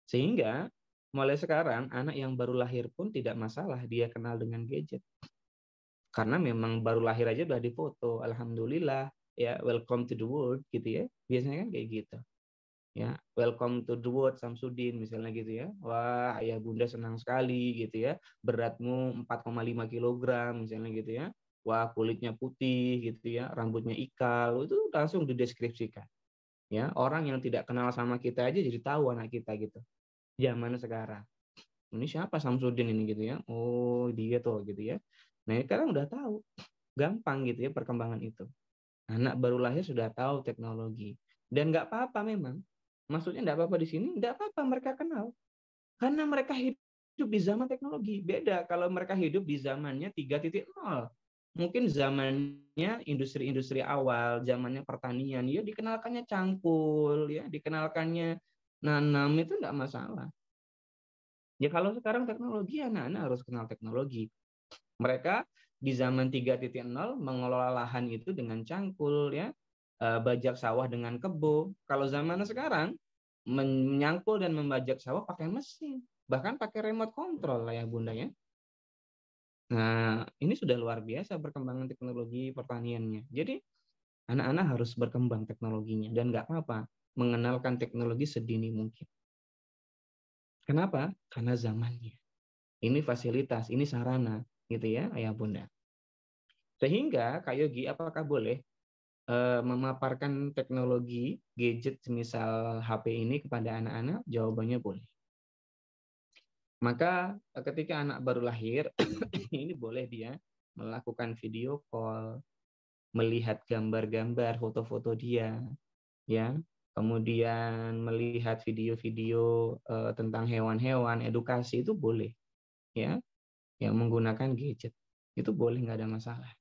Speaker 2: Sehingga mulai sekarang anak yang baru lahir pun tidak masalah dia kenal dengan gadget. Karena memang baru lahir aja udah difoto, alhamdulillah ya, welcome to the world gitu ya. Biasanya kan kayak gitu. Ya, welcome to the world Samsudin misalnya gitu ya. Wah, ayah bunda senang sekali gitu ya. Beratmu 4,5 kilogram misalnya gitu ya. Wah, kulitnya putih gitu ya, rambutnya ikal, itu langsung dideskripsikan. Ya, orang yang tidak kenal sama kita aja jadi tahu anak kita gitu. Zaman sekarang. Ini siapa Samsudin ini gitu ya. Oh, dia tuh gitu ya. Nah, sekarang udah tahu. Gampang gitu ya perkembangan itu. Anak baru lahir sudah tahu teknologi. Dan nggak apa-apa memang. Maksudnya nggak apa-apa di sini, nggak apa-apa mereka kenal. Karena mereka hidup di zaman teknologi. Beda kalau mereka hidup di zamannya 3.0. Mungkin zamannya industri-industri awal, zamannya pertanian, ya dikenalkannya cangkul, ya dikenalkannya nanam, itu nggak masalah. Ya kalau sekarang teknologi, anak-anak harus kenal teknologi. Mereka di zaman 3.0 mengelola lahan itu dengan cangkul ya, bajak sawah dengan kebo. Kalau zaman sekarang menyangkul dan membajak sawah pakai mesin, bahkan pakai remote control lah ya bunda ya. Nah, ini sudah luar biasa perkembangan teknologi pertaniannya. Jadi anak-anak harus berkembang teknologinya dan nggak apa-apa mengenalkan teknologi sedini mungkin. Kenapa? Karena zamannya. Ini fasilitas, ini sarana gitu ya ayah bunda. Sehingga Kak Yogi, apakah boleh memaparkan teknologi gadget semisal HP ini kepada anak-anak? Jawabannya boleh. Maka ketika anak baru lahir, ini boleh dia melakukan video call, melihat gambar-gambar, foto-foto dia, ya. Kemudian melihat video-video tentang hewan-hewan, edukasi itu boleh, ya. Yang menggunakan gadget itu boleh, nggak ada masalah.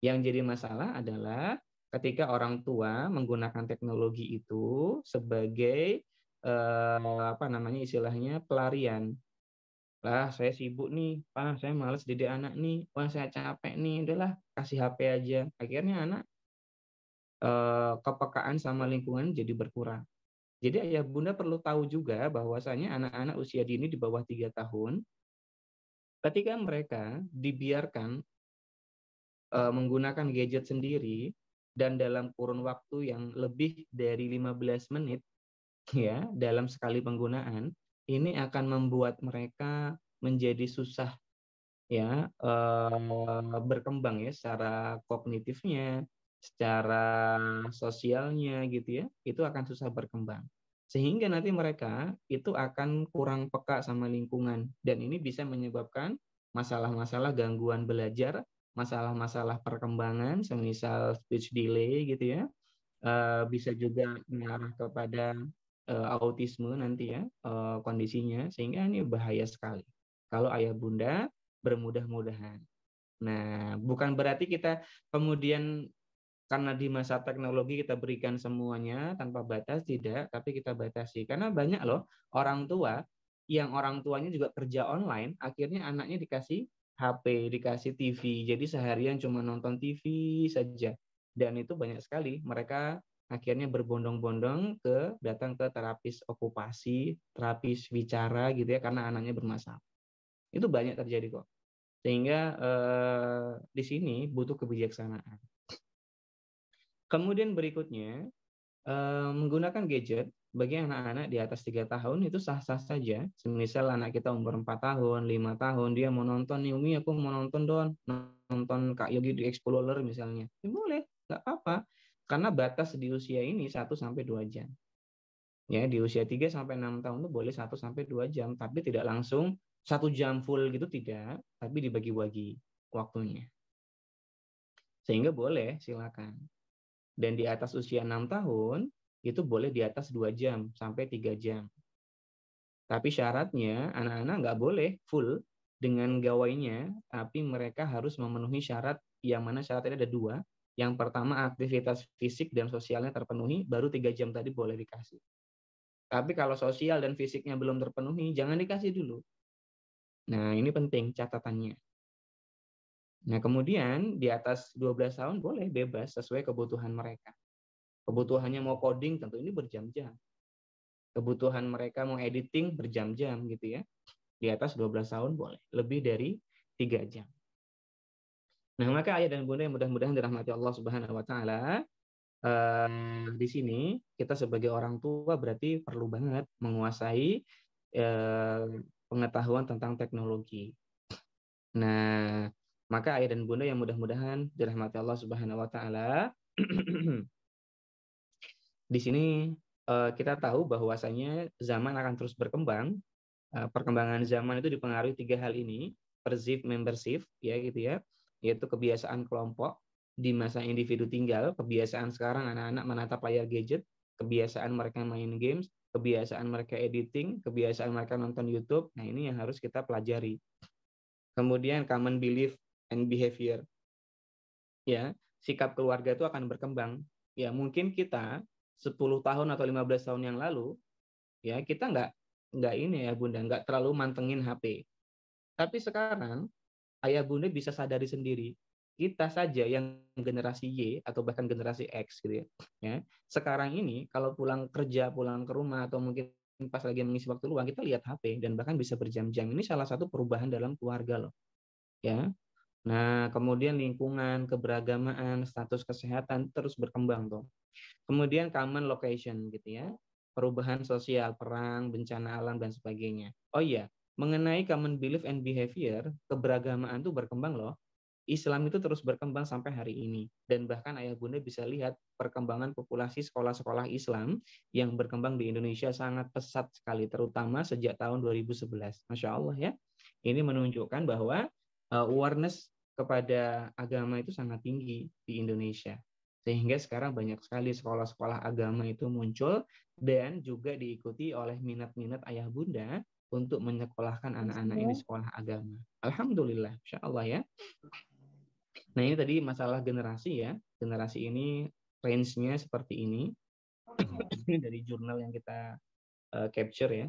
Speaker 2: Yang jadi masalah adalah ketika orang tua menggunakan teknologi itu sebagai apa namanya istilahnya pelarian. Lah, saya sibuk nih, Pak, saya males didik anak nih, wah saya capek nih, udahlah kasih HP aja. Akhirnya anak kepekaan sama lingkungan jadi berkurang. Jadi ayah bunda perlu tahu juga bahwasanya anak-anak usia dini di bawah 3 tahun, ketika mereka dibiarkan menggunakan gadget sendiri dan dalam kurun waktu yang lebih dari 15 menit ya dalam sekali penggunaan, ini akan membuat mereka menjadi susah ya berkembang ya secara kognitifnya, secara sosialnya gitu ya, itu akan susah berkembang. Sehingga nanti mereka itu akan kurang peka sama lingkungan dan ini bisa menyebabkan masalah-masalah gangguan belajar, masalah-masalah perkembangan, semisal speech delay gitu ya, bisa juga mengarah kepada autisme nanti ya kondisinya, sehingga ini bahaya sekali kalau ayah bunda bermudah-mudahan. Nah, bukan berarti kita kemudian karena di masa teknologi kita berikan semuanya tanpa batas, tidak, tapi kita batasi. Karena banyak loh orang tua yang orang tuanya juga kerja online, akhirnya anaknya dikasih HP, dikasih TV, jadi seharian cuma nonton TV saja. Dan itu banyak sekali, mereka akhirnya berbondong-bondong datang ke terapis okupasi, terapis bicara gitu ya, karena anaknya bermasalah. Itu banyak terjadi kok. Sehingga di sini butuh kebijaksanaan. Kemudian berikutnya, menggunakan gadget bagi anak-anak di atas 3 tahun itu sah-sah saja. Semisal anak kita umur 4 tahun, 5 tahun, dia mau nonton nih, Umi aku mau nonton dong, nonton Kak Yogi di Explorer misalnya. Ya boleh, nggak apa-apa. Karena batas di usia ini 1 sampai 2 jam. Ya, di usia 3 sampai 6 tahun itu boleh 1 sampai 2 jam, tapi tidak langsung 1 jam full gitu, tidak, tapi dibagi-bagi waktunya. Sehingga boleh, silakan. Dan di atas usia 6 tahun, itu boleh di atas 2 jam sampai 3 jam. Tapi syaratnya anak-anak nggak boleh full dengan gawainya, tapi mereka harus memenuhi syarat, yang mana syaratnya ada dua. Yang pertama aktivitas fisik dan sosialnya terpenuhi, baru 3 jam tadi boleh dikasih. Tapi kalau sosial dan fisiknya belum terpenuhi, jangan dikasih dulu. Nah, ini penting catatannya. Nah, kemudian di atas 12 tahun boleh bebas sesuai kebutuhan mereka. Kebutuhannya mau coding tentu ini berjam-jam. Kebutuhan mereka mau editing berjam-jam gitu ya. Di atas 12 tahun boleh. Lebih dari 3 jam. Nah, maka ayah dan bunda yang mudah-mudahan dirahmati Allah Subhanahu wa taala, di sini kita sebagai orang tua berarti perlu banget menguasai eh, pengetahuan tentang teknologi. Nah, maka ayah dan bunda yang mudah-mudahan dirahmati Allah Subhanahu wa taala, di sini kita tahu bahwasanya zaman akan terus berkembang. Perkembangan zaman itu dipengaruhi tiga hal ini, perceived membership ya gitu ya, yaitu kebiasaan kelompok di masa individu tinggal, kebiasaan sekarang anak-anak menatap layar gadget, kebiasaan mereka main games, kebiasaan mereka editing, kebiasaan mereka nonton YouTube. Nah, ini yang harus kita pelajari. Kemudian common belief and behavior, ya, sikap keluarga itu akan berkembang. Ya, mungkin kita 10 tahun atau 15 tahun yang lalu, ya, kita nggak ini ya Bunda, nggak terlalu mantengin HP. Tapi sekarang ayah bunda bisa sadari sendiri. Kita saja yang generasi Y atau bahkan generasi X gitu ya. Ya. Sekarang ini kalau pulang kerja, pulang ke rumah atau mungkin pas lagi mengisi waktu luang, kita lihat HP dan bahkan bisa berjam-jam. Ini salah satu perubahan dalam keluarga loh. Ya. Nah, kemudian lingkungan, keberagamaan, status kesehatan terus berkembang tuh. Kemudian common location gitu ya. Perubahan sosial, perang, bencana alam dan sebagainya. Oh iya, mengenai common belief and behavior, keberagamaan tuh berkembang loh. Islam itu terus berkembang sampai hari ini. Dan bahkan ayah bunda bisa lihat perkembangan populasi sekolah-sekolah Islam yang berkembang di Indonesia sangat pesat sekali, terutama sejak tahun 2011. Masya Allah ya. Ini menunjukkan bahwa awareness kepada agama itu sangat tinggi di Indonesia. Sehingga sekarang banyak sekali sekolah-sekolah agama itu muncul dan juga diikuti oleh minat-minat ayah bunda untuk menyekolahkan anak-anak ini sekolah agama. Alhamdulillah, Insya Allah ya. Nah ini tadi masalah generasi ya. Generasi ini range-nya seperti ini. Ini dari jurnal yang kita capture ya.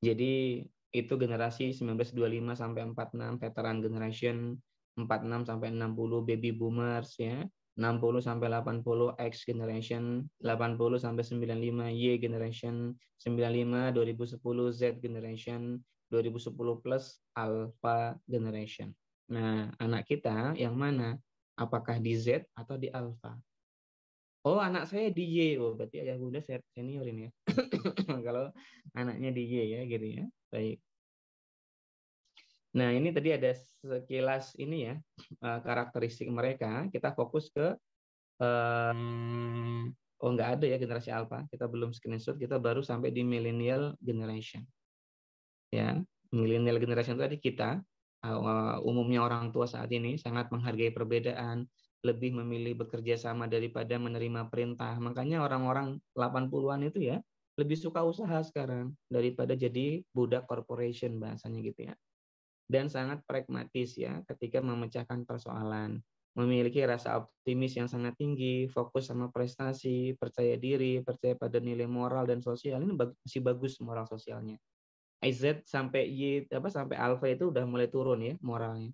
Speaker 2: Jadi itu generasi 1925 sampai 46 veteran generation, 46 sampai 60 baby boomers ya, 60 sampai 80 X generation, 80 sampai 95 Y generation, 95 2010 Z generation, 2010 plus Alpha generation. Nah, anak kita yang mana? Apakah di Z atau di Alpha? Oh, anak saya di Y. Oh, berarti ayah bunda senior ini ya. Kalau anaknya di Y ya gitu ya. Baik. Nah, ini tadi ada sekilas ini ya karakteristik mereka. Kita fokus ke oh nggak ada ya generasi alpha. Kita belum screenshot. Kita baru sampai di millennial generation. Ya, millennial generation itu tadi kita umumnya orang tua saat ini sangat menghargai perbedaan, lebih memilih bekerja sama daripada menerima perintah. Makanya orang-orang 80-an itu ya lebih suka usaha sekarang daripada jadi budak corporation bahasanya gitu ya. Dan sangat pragmatis ya ketika memecahkan persoalan. Memiliki rasa optimis yang sangat tinggi, fokus sama prestasi, percaya diri, percaya pada nilai moral dan sosial. Ini masih bagus moral sosialnya. Z sampai Y sampai alpha itu udah mulai turun ya moralnya.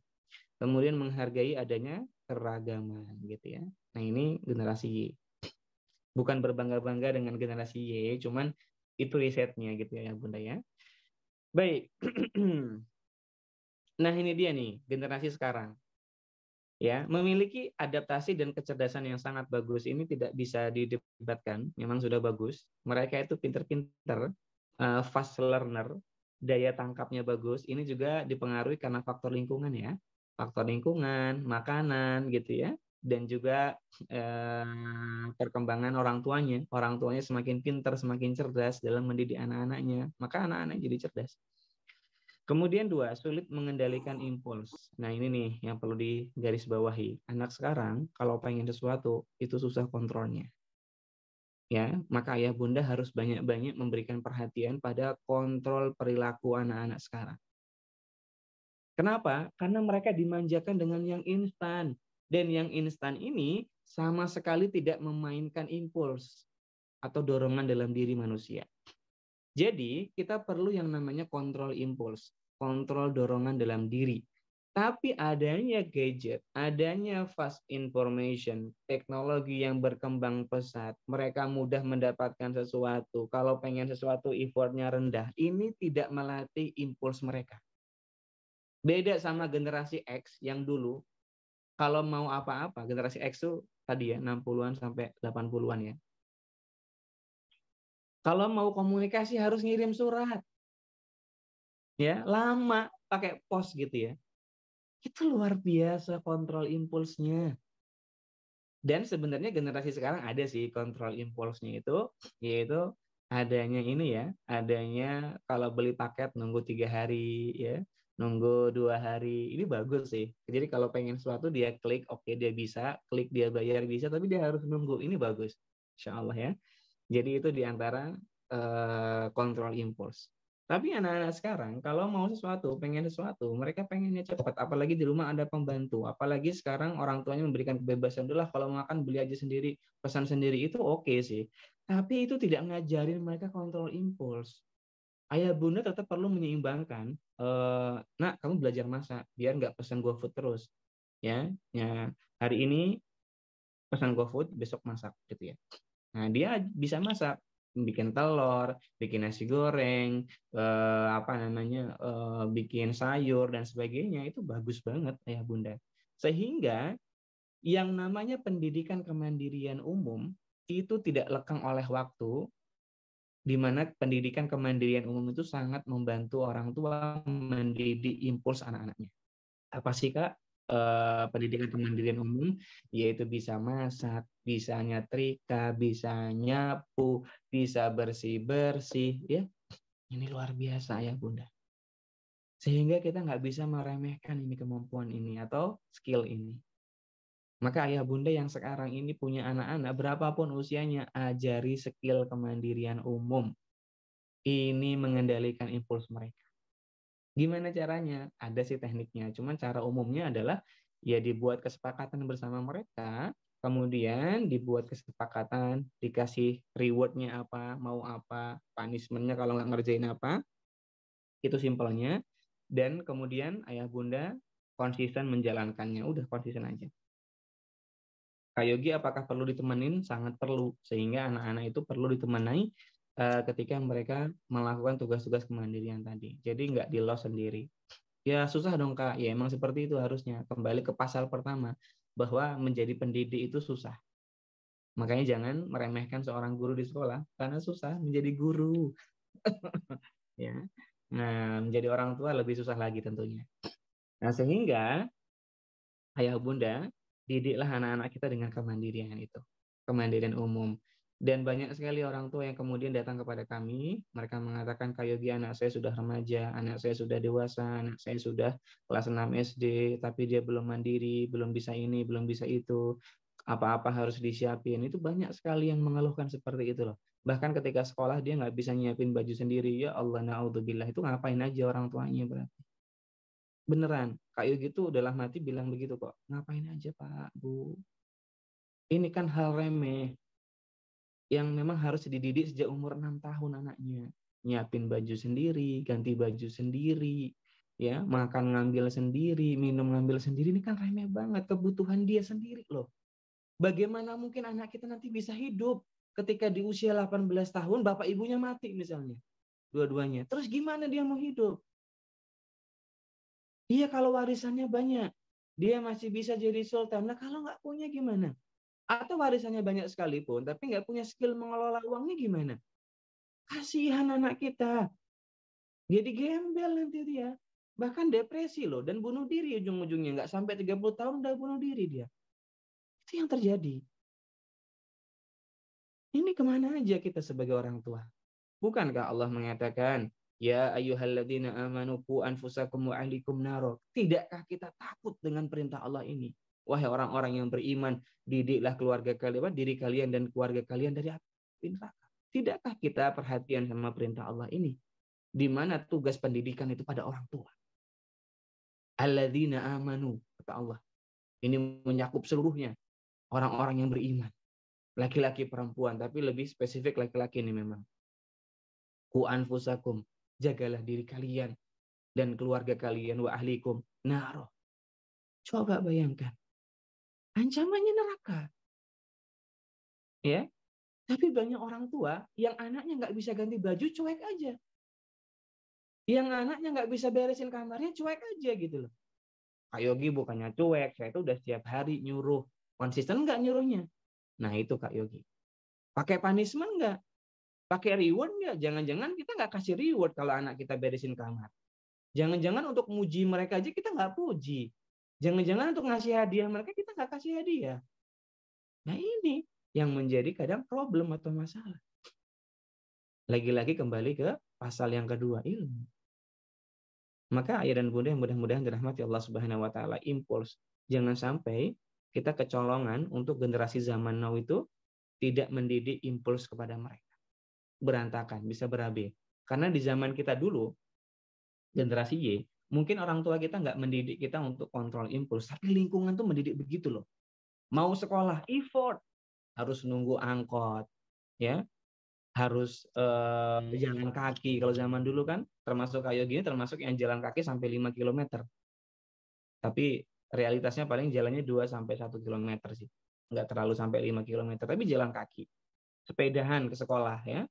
Speaker 2: Kemudian menghargai adanya keragaman gitu ya. Nah, ini generasi Y. Bukan berbangga-bangga dengan generasi Y, cuman itu risetnya gitu ya Bunda ya. Baik. Nah, ini dia nih generasi sekarang. Ya, memiliki adaptasi dan kecerdasan yang sangat bagus. Ini tidak bisa didebatkan, memang sudah bagus. Mereka itu pinter-pinter, fast learner, daya tangkapnya bagus. Ini juga dipengaruhi karena faktor lingkungan ya. Faktor lingkungan, makanan gitu ya. Dan juga perkembangan orang tuanya. Orang tuanya semakin pintar, semakin cerdas dalam mendidik anak-anaknya. Maka anak-anak jadi cerdas. Kemudian dua, sulit mengendalikan impuls. Nah ini nih yang perlu digarisbawahi. Anak sekarang kalau pengen sesuatu itu susah kontrolnya. Ya, maka ayah bunda harus banyak-banyak memberikan perhatian pada kontrol perilaku anak-anak sekarang. Kenapa? Karena mereka dimanjakan dengan yang instan. Dan yang instan ini sama sekali tidak memainkan impuls atau dorongan dalam diri manusia. Jadi, kita perlu yang namanya kontrol impuls, kontrol dorongan dalam diri. Tapi adanya gadget, adanya fast information, teknologi yang berkembang pesat, mereka mudah mendapatkan sesuatu. Kalau pengen sesuatu effortnya rendah, ini tidak melatih impuls mereka. Beda sama generasi X yang dulu, kalau mau apa-apa, generasi X itu tadi ya, 60-an sampai 80-an ya. Kalau mau komunikasi harus ngirim surat. Ya, lama pakai pos gitu ya. Itu luar biasa kontrol impulsnya. Dan sebenarnya generasi sekarang ada sih kontrol impulsnya itu, yaitu adanya ini ya, adanya kalau beli paket nunggu 3 hari ya, nunggu 2 hari, ini bagus sih. Jadi kalau pengen sesuatu dia klik, oke dia bisa, klik dia bayar bisa, tapi dia harus nunggu, ini bagus, Insya Allah ya. Jadi itu diantara kontrol impuls. Tapi anak-anak sekarang kalau mau sesuatu, pengen sesuatu, mereka pengennya cepat. Apalagi di rumah ada pembantu. Apalagi sekarang orang tuanya memberikan kebebasan. Udahlah kalau makan beli aja sendiri, pesan sendiri itu oke sih. Tapi itu tidak ngajarin mereka kontrol impuls. Ayah bunda tetap perlu menyeimbangkan. Nak, kamu belajar masak biar nggak pesan GoFood terus. Ya, hari ini pesan GoFood, besok masak gitu ya. Nah, dia bisa masak, bikin telur, bikin nasi goreng, apa namanya, bikin sayur dan sebagainya. Itu bagus banget ayah bunda. Sehingga yang namanya pendidikan kemandirian umum itu tidak lekang oleh waktu, di mana pendidikan kemandirian umum itu sangat membantu orang tua mendidik impuls anak-anaknya. Apa sih Kak? pendidikan kemandirian umum, yaitu bisa masak, bisa nyetrika, bisa nyapu, bisa bersih-bersih, ya. Ini luar biasa ya Bunda. Sehingga kita nggak bisa meremehkan ini kemampuan ini atau skill ini. Maka ayah bunda yang sekarang ini punya anak-anak, berapapun usianya, ajari skill kemandirian umum. Ini mengendalikan impuls mereka. Gimana caranya? Ada sih tekniknya. Cuman cara umumnya adalah ya dibuat kesepakatan bersama mereka, kemudian dibuat kesepakatan, dikasih rewardnya apa, mau apa, punishmentnya kalau nggak ngerjain apa, itu simpelnya. Dan kemudian ayah bunda konsisten menjalankannya. Udah konsisten aja. Kak Yogi, apakah perlu ditemenin? Sangat perlu. Sehingga anak-anak itu perlu ditemani ketika mereka melakukan tugas-tugas kemandirian tadi. Jadi nggak di lost sendiri. Ya susah dong Kak. Ya emang seperti itu harusnya. Kembali ke pasal pertama. Bahwa menjadi pendidik itu susah. Makanya jangan meremehkan seorang guru di sekolah. Karena susah menjadi guru. Ya. Nah, menjadi orang tua lebih susah lagi tentunya. Nah, sehingga ayah bunda, didiklah anak-anak kita dengan kemandirian itu, kemandirian umum. Dan banyak sekali orang tua yang kemudian datang kepada kami, mereka mengatakan, Kak Yogi, anak saya sudah remaja, anak saya sudah dewasa, anak saya sudah kelas 6 SD, tapi dia belum mandiri, belum bisa ini, belum bisa itu, apa-apa harus disiapin. Itu banyak sekali yang mengeluhkan seperti itu loh. Bahkan ketika sekolah dia nggak bisa nyiapin baju sendiri, ya Allah, na'udzubillah, itu ngapain aja orang tuanya berarti. Beneran, Kak Yogi tuh dalam hati bilang begitu kok. Ngapain aja Pak, Bu? Ini kan hal remeh yang memang harus dididik sejak umur 6 tahun anaknya. Nyiapin baju sendiri, ganti baju sendiri, ya, makan ngambil sendiri, minum ngambil sendiri, ini kan remeh banget, kebutuhan dia sendiri loh. Bagaimana mungkin anak kita nanti bisa hidup ketika di usia 18 tahun bapak ibunya mati misalnya, dua-duanya. Terus gimana dia mau hidup? Iya kalau warisannya banyak, dia masih bisa jadi sultan. Nah kalau nggak punya gimana? Atau warisannya banyak sekalipun, tapi nggak punya skill mengelola uangnya gimana? Kasihan anak kita. Jadi gembel nanti dia. Bahkan depresi loh. Dan bunuh diri ujung-ujungnya. Nggak sampai 30 tahun udah bunuh diri dia. Itu yang terjadi. Ini kemana aja kita sebagai orang tua? Bukankah Allah mengatakan, Ya ayyuhalladzina amanu qu anfusakum wa ahlikum naro. Tidakkah kita takut dengan perintah Allah ini? Wahai orang-orang yang beriman, didiklah keluarga kalian, diri kalian dan keluarga kalian dari api neraka. Tidakkah kita perhatian sama perintah Allah ini? Di mana tugas pendidikan itu pada orang tua? Alladzina amanu, kata Allah. Ini menyakup seluruhnya orang-orang yang beriman. Laki-laki perempuan, tapi lebih spesifik laki-laki ini memang. Ku anfusakum, jagalah diri kalian dan keluarga kalian wa ahlikum naro. Coba bayangkan, ancamannya neraka, ya. Tapi banyak orang tua yang anaknya nggak bisa ganti baju, cuek aja. Yang anaknya nggak bisa beresin kamarnya, cuek aja gitu loh. Kak Yogi bukannya cuek, saya itu udah setiap hari nyuruh. Konsisten nggak nyuruhnya? Nah itu Kak Yogi. Pakai punishment nggak? Pakai reward nggak? Jangan-jangan kita nggak kasih reward kalau anak kita beresin kamar. Jangan-jangan untuk muji mereka aja kita nggak puji. Jangan-jangan untuk ngasih hadiah mereka kita nggak kasih hadiah. Nah ini yang menjadi kadang problem atau masalah. Lagi-lagi kembali ke pasal yang kedua, ilmu. Maka ayah dan bunda yang mudah-mudahan dirahmati Allah Subhanahu wa taala, impuls. Jangan sampai kita kecolongan untuk generasi zaman now itu tidak mendidik impuls kepada mereka. Berantakan, bisa berabe. Karena di zaman kita dulu, generasi Y, mungkin orang tua kita nggak mendidik kita untuk kontrol impuls, tapi lingkungan tuh mendidik begitu loh. Mau sekolah, effort, harus nunggu angkot, ya, harus jalan kaki. Kalau zaman dulu kan, termasuk kayak gini, termasuk yang jalan kaki sampai 5 kilometer. Tapi realitasnya paling jalannya 2 sampai 1 kilometer sih. Nggak terlalu sampai 5 kilometer, tapi jalan kaki. Sepedahan ke sekolah ya.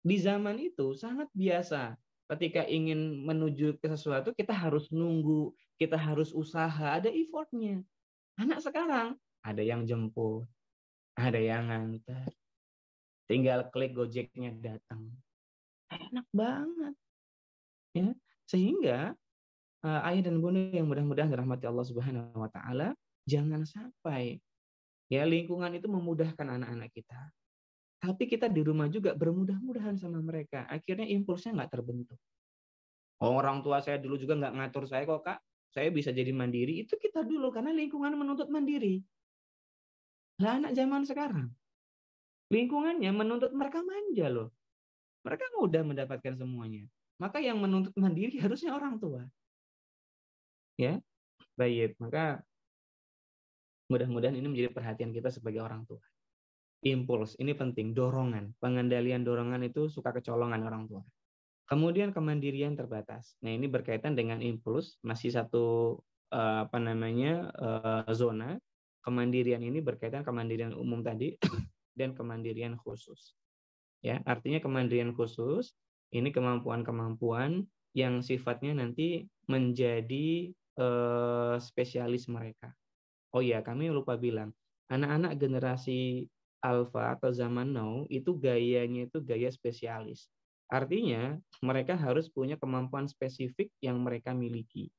Speaker 2: Di zaman itu sangat biasa. Ketika ingin menuju ke sesuatu, kita harus nunggu, kita harus usaha, ada effortnya. Anak sekarang, ada yang jemput, ada yang nganter, tinggal klik Gojeknya datang. Enak banget. Ya. Sehingga ayah dan bunda yang mudah-mudahan dirahmati Allah Subhanahu wa taala, jangan sampai ya lingkungan itu memudahkan anak-anak kita. Tapi kita di rumah juga bermudah-mudahan sama mereka. Akhirnya impulsnya nggak terbentuk. Oh, orang tua saya dulu juga nggak ngatur saya kok, Kak. Saya bisa jadi mandiri. Itu kita dulu, karena lingkungan menuntut mandiri. Lah anak zaman sekarang, lingkungannya menuntut mereka manja loh. Mereka mudah mendapatkan semuanya. Maka yang menuntut mandiri harusnya orang tua. Ya, baik. Maka mudah-mudahan ini menjadi perhatian kita sebagai orang tua. Impuls, ini penting. Dorongan. Pengendalian dorongan itu suka kecolongan orang tua. Kemudian kemandirian terbatas. Nah, ini berkaitan dengan impuls, masih satu zona. Kemandirian ini berkaitan kemandirian umum tadi dan kemandirian khusus. Ya, artinya kemandirian khusus ini kemampuan-kemampuan yang sifatnya nanti menjadi spesialis mereka. Oh ya, kami lupa bilang, anak-anak generasi alpha atau zaman now itu gayanya itu gaya spesialis. Artinya, mereka harus punya kemampuan spesifik yang mereka miliki.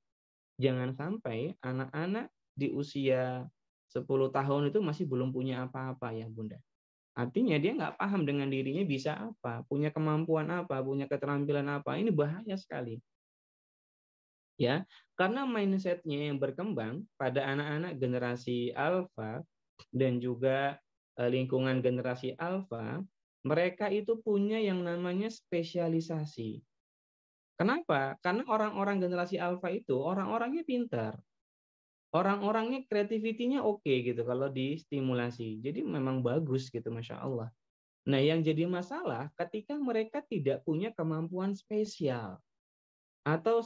Speaker 2: Jangan sampai anak-anak di usia 10 tahun itu masih belum punya apa-apa ya, Bunda. Artinya dia nggak paham dengan dirinya bisa apa, punya kemampuan apa, punya keterampilan apa. Ini bahaya sekali. Ya, karena mindsetnya yang berkembang pada anak-anak generasi alpha dan juga lingkungan generasi alpha, mereka itu punya yang namanya spesialisasi. Kenapa? Karena orang-orang generasi alpha itu orang-orangnya pintar, orang-orangnya kreativitinya oke gitu kalau distimulasi. Jadi memang bagus gitu, masya Allah. Nah, yang jadi masalah ketika mereka tidak punya kemampuan spesial atau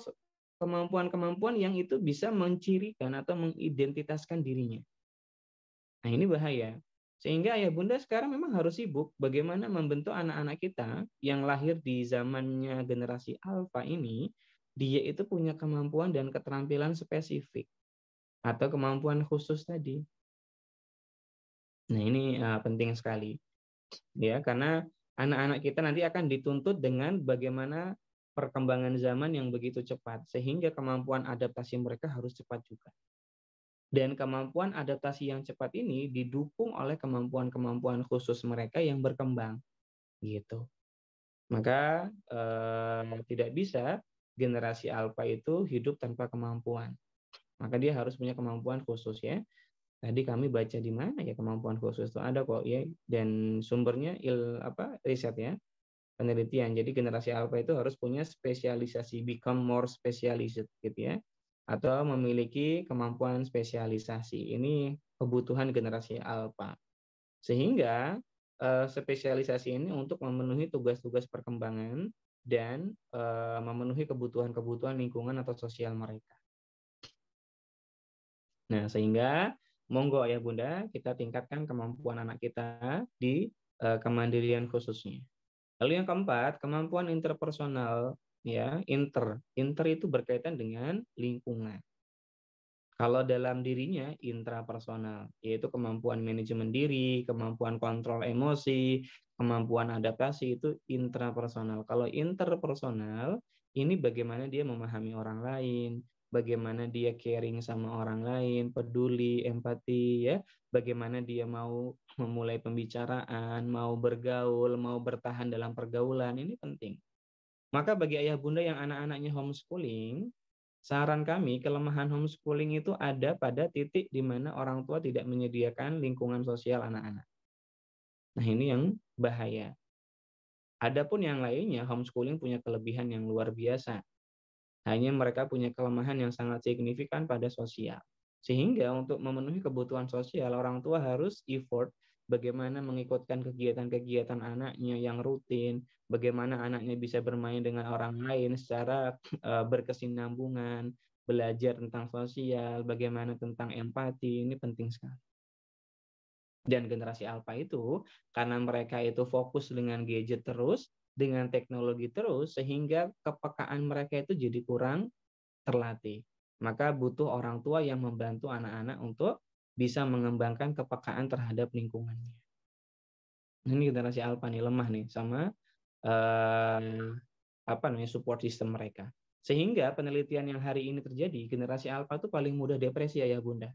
Speaker 2: kemampuan-kemampuan yang itu bisa mencirikan atau mengidentitaskan dirinya. Nah, ini bahaya. Sehingga ayah bunda sekarang memang harus sibuk bagaimana membentuk anak-anak kita yang lahir di zamannya generasi alpha ini, dia itu punya kemampuan dan keterampilan spesifik atau kemampuan khusus tadi. Nah, ini penting sekali. Ya, karena anak-anak kita nanti akan dituntut dengan bagaimana perkembangan zaman yang begitu cepat, sehingga kemampuan adaptasi mereka harus cepat juga. Dan kemampuan adaptasi yang cepat ini didukung oleh kemampuan-kemampuan khusus mereka yang berkembang, gitu. Maka tidak bisa generasi alpha itu hidup tanpa kemampuan. Maka dia harus punya kemampuan khusus ya. Tadi kami baca di mana ya kemampuan khusus itu ada kok ya, dan sumbernya riset ya, penelitian. Jadi generasi alpha itu harus punya spesialisasi, become more specialized gitu ya, atau memiliki kemampuan spesialisasi. Ini kebutuhan generasi alpha. Sehingga spesialisasi ini untuk memenuhi tugas-tugas perkembangan dan memenuhi kebutuhan-kebutuhan lingkungan atau sosial mereka. Nah, sehingga monggo ayah bunda kita tingkatkan kemampuan anak kita di kemandirian khususnya. Lalu yang keempat, kemampuan interpersonal ya, inter itu berkaitan dengan lingkungan. Kalau dalam dirinya intrapersonal, yaitu kemampuan manajemen diri, kemampuan kontrol emosi, kemampuan adaptasi itu intrapersonal. Kalau interpersonal, ini bagaimana dia memahami orang lain, bagaimana dia caring sama orang lain, peduli, empati ya, bagaimana dia mau memulai pembicaraan, mau bergaul, mau bertahan dalam pergaulan, ini penting. Maka bagi ayah bunda yang anak-anaknya homeschooling, saran kami, kelemahan homeschooling itu ada pada titik di mana orang tua tidak menyediakan lingkungan sosial anak-anak. Nah, ini yang bahaya. Adapun yang lainnya, homeschooling punya kelebihan yang luar biasa. Hanya mereka punya kelemahan yang sangat signifikan pada sosial. Sehingga untuk memenuhi kebutuhan sosial, orang tua harus effort bagaimana mengikutkan kegiatan-kegiatan anaknya yang rutin, bagaimana anaknya bisa bermain dengan orang lain secara berkesinambungan, belajar tentang sosial, bagaimana tentang empati, ini penting sekali. Dan generasi alpha itu, karena mereka itu fokus dengan gadget terus, dengan teknologi terus, sehingga kepekaan mereka itu jadi kurang terlatih. Maka butuh orang tua yang membantu anak-anak untuk bisa mengembangkan kepekaan terhadap lingkungannya. Ini generasi alpha nih lemah nih sama support system mereka. Sehingga penelitian yang hari ini terjadi, generasi alfa itu paling mudah depresi ya Bunda.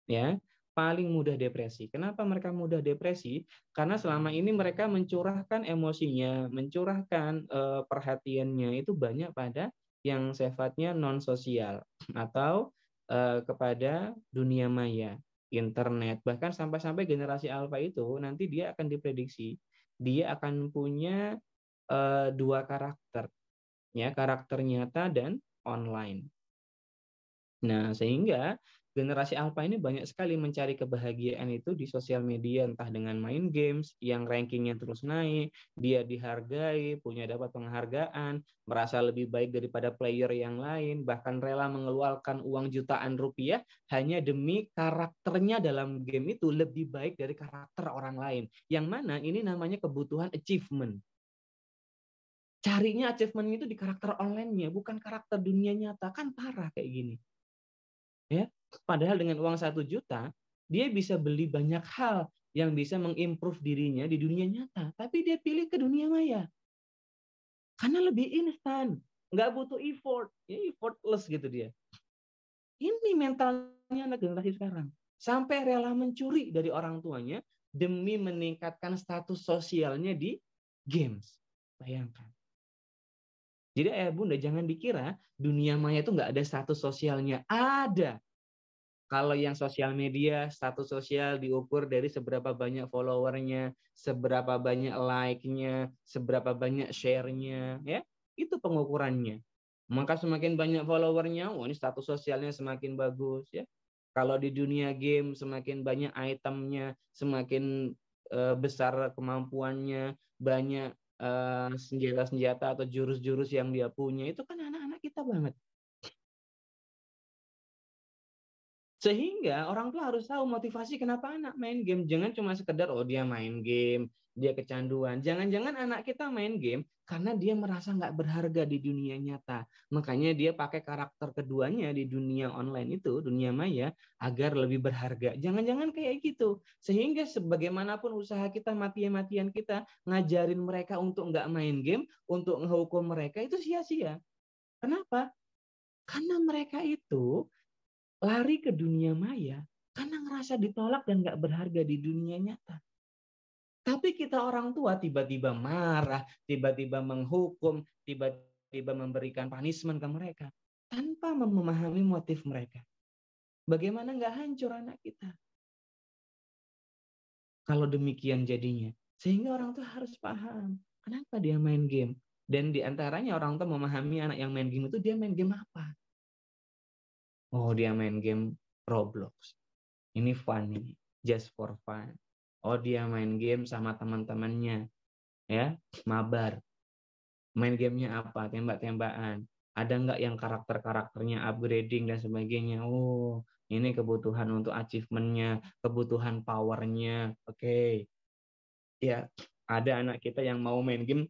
Speaker 2: Ya, paling mudah depresi. Kenapa mereka mudah depresi? Karena selama ini mereka mencurahkan emosinya, mencurahkan perhatiannya itu banyak pada yang sifatnya non sosial atau kepada dunia maya, internet. Bahkan sampai-sampai generasi alfa itu nanti dia akan diprediksi dia akan punya dua karakter, ya, karakter nyata dan online. Nah, sehingga generasi alpha ini banyak sekali mencari kebahagiaan itu di sosial media, entah dengan main games yang rankingnya terus naik, dia dihargai, punya dapat penghargaan, merasa lebih baik daripada player yang lain, bahkan rela mengeluarkan uang jutaan rupiah hanya demi karakternya dalam game itu lebih baik dari karakter orang lain. Yang mana ini namanya kebutuhan achievement. Carinya achievement itu di karakter online-nya, bukan karakter dunia nyata. Kan parah kayak gini. Ya, padahal dengan uang 1 juta dia bisa beli banyak hal yang bisa mengimprove dirinya di dunia nyata, tapi dia pilih ke dunia maya karena lebih instan, nggak butuh effort, ya effortless gitu dia. Ini mentalnya anak generasi sekarang, sampai rela mencuri dari orang tuanya demi meningkatkan status sosialnya di games. Bayangkan. Jadi ayah bunda jangan dikira dunia maya itu nggak ada status sosialnya, ada. Kalau yang sosial media, status sosial diukur dari seberapa banyak followernya, seberapa banyak like-nya, seberapa banyak share-nya, ya. Itu pengukurannya. Maka semakin banyak followernya, ini status sosialnya semakin bagus, ya. Kalau di dunia game semakin banyak itemnya, semakin besar kemampuannya, banyak senjata-senjata atau jurus-jurus yang dia punya, itu kan anak-anak kita banget. Sehingga orang tua harus tahu motivasi kenapa anak main game. Jangan cuma sekedar, oh dia main game, dia kecanduan. Jangan-jangan anak kita main game karena dia merasa nggak berharga di dunia nyata. Makanya dia pakai karakter keduanya di dunia online itu, dunia maya, agar lebih berharga. Jangan-jangan kayak gitu. Sehingga sebagaimanapun usaha kita, mati-matian kita, ngajarin mereka untuk nggak main game, untuk ngehukum mereka, itu sia-sia. Kenapa? Karena mereka itu lari ke dunia maya karena ngerasa ditolak dan nggak berharga di dunia nyata. Tapi kita orang tua tiba-tiba marah, tiba-tiba menghukum, tiba-tiba memberikan punishment ke mereka tanpa memahami motif mereka. Bagaimana nggak hancur anak kita kalau demikian jadinya? Sehingga orang tua harus paham kenapa dia main game. Dan diantaranya orang tua memahami anak yang main game itu dia main game apa. Oh dia main game Roblox. Ini fun ini, just for fun. Oh dia main game sama teman-temannya, ya, mabar. Main gamenya apa? Tembak-tembakan. Ada nggak yang karakter-karakternya upgrading dan sebagainya? Oh, ini kebutuhan untuk achievementnya, kebutuhan powernya. Oke, ya. Ada anak kita yang mau main game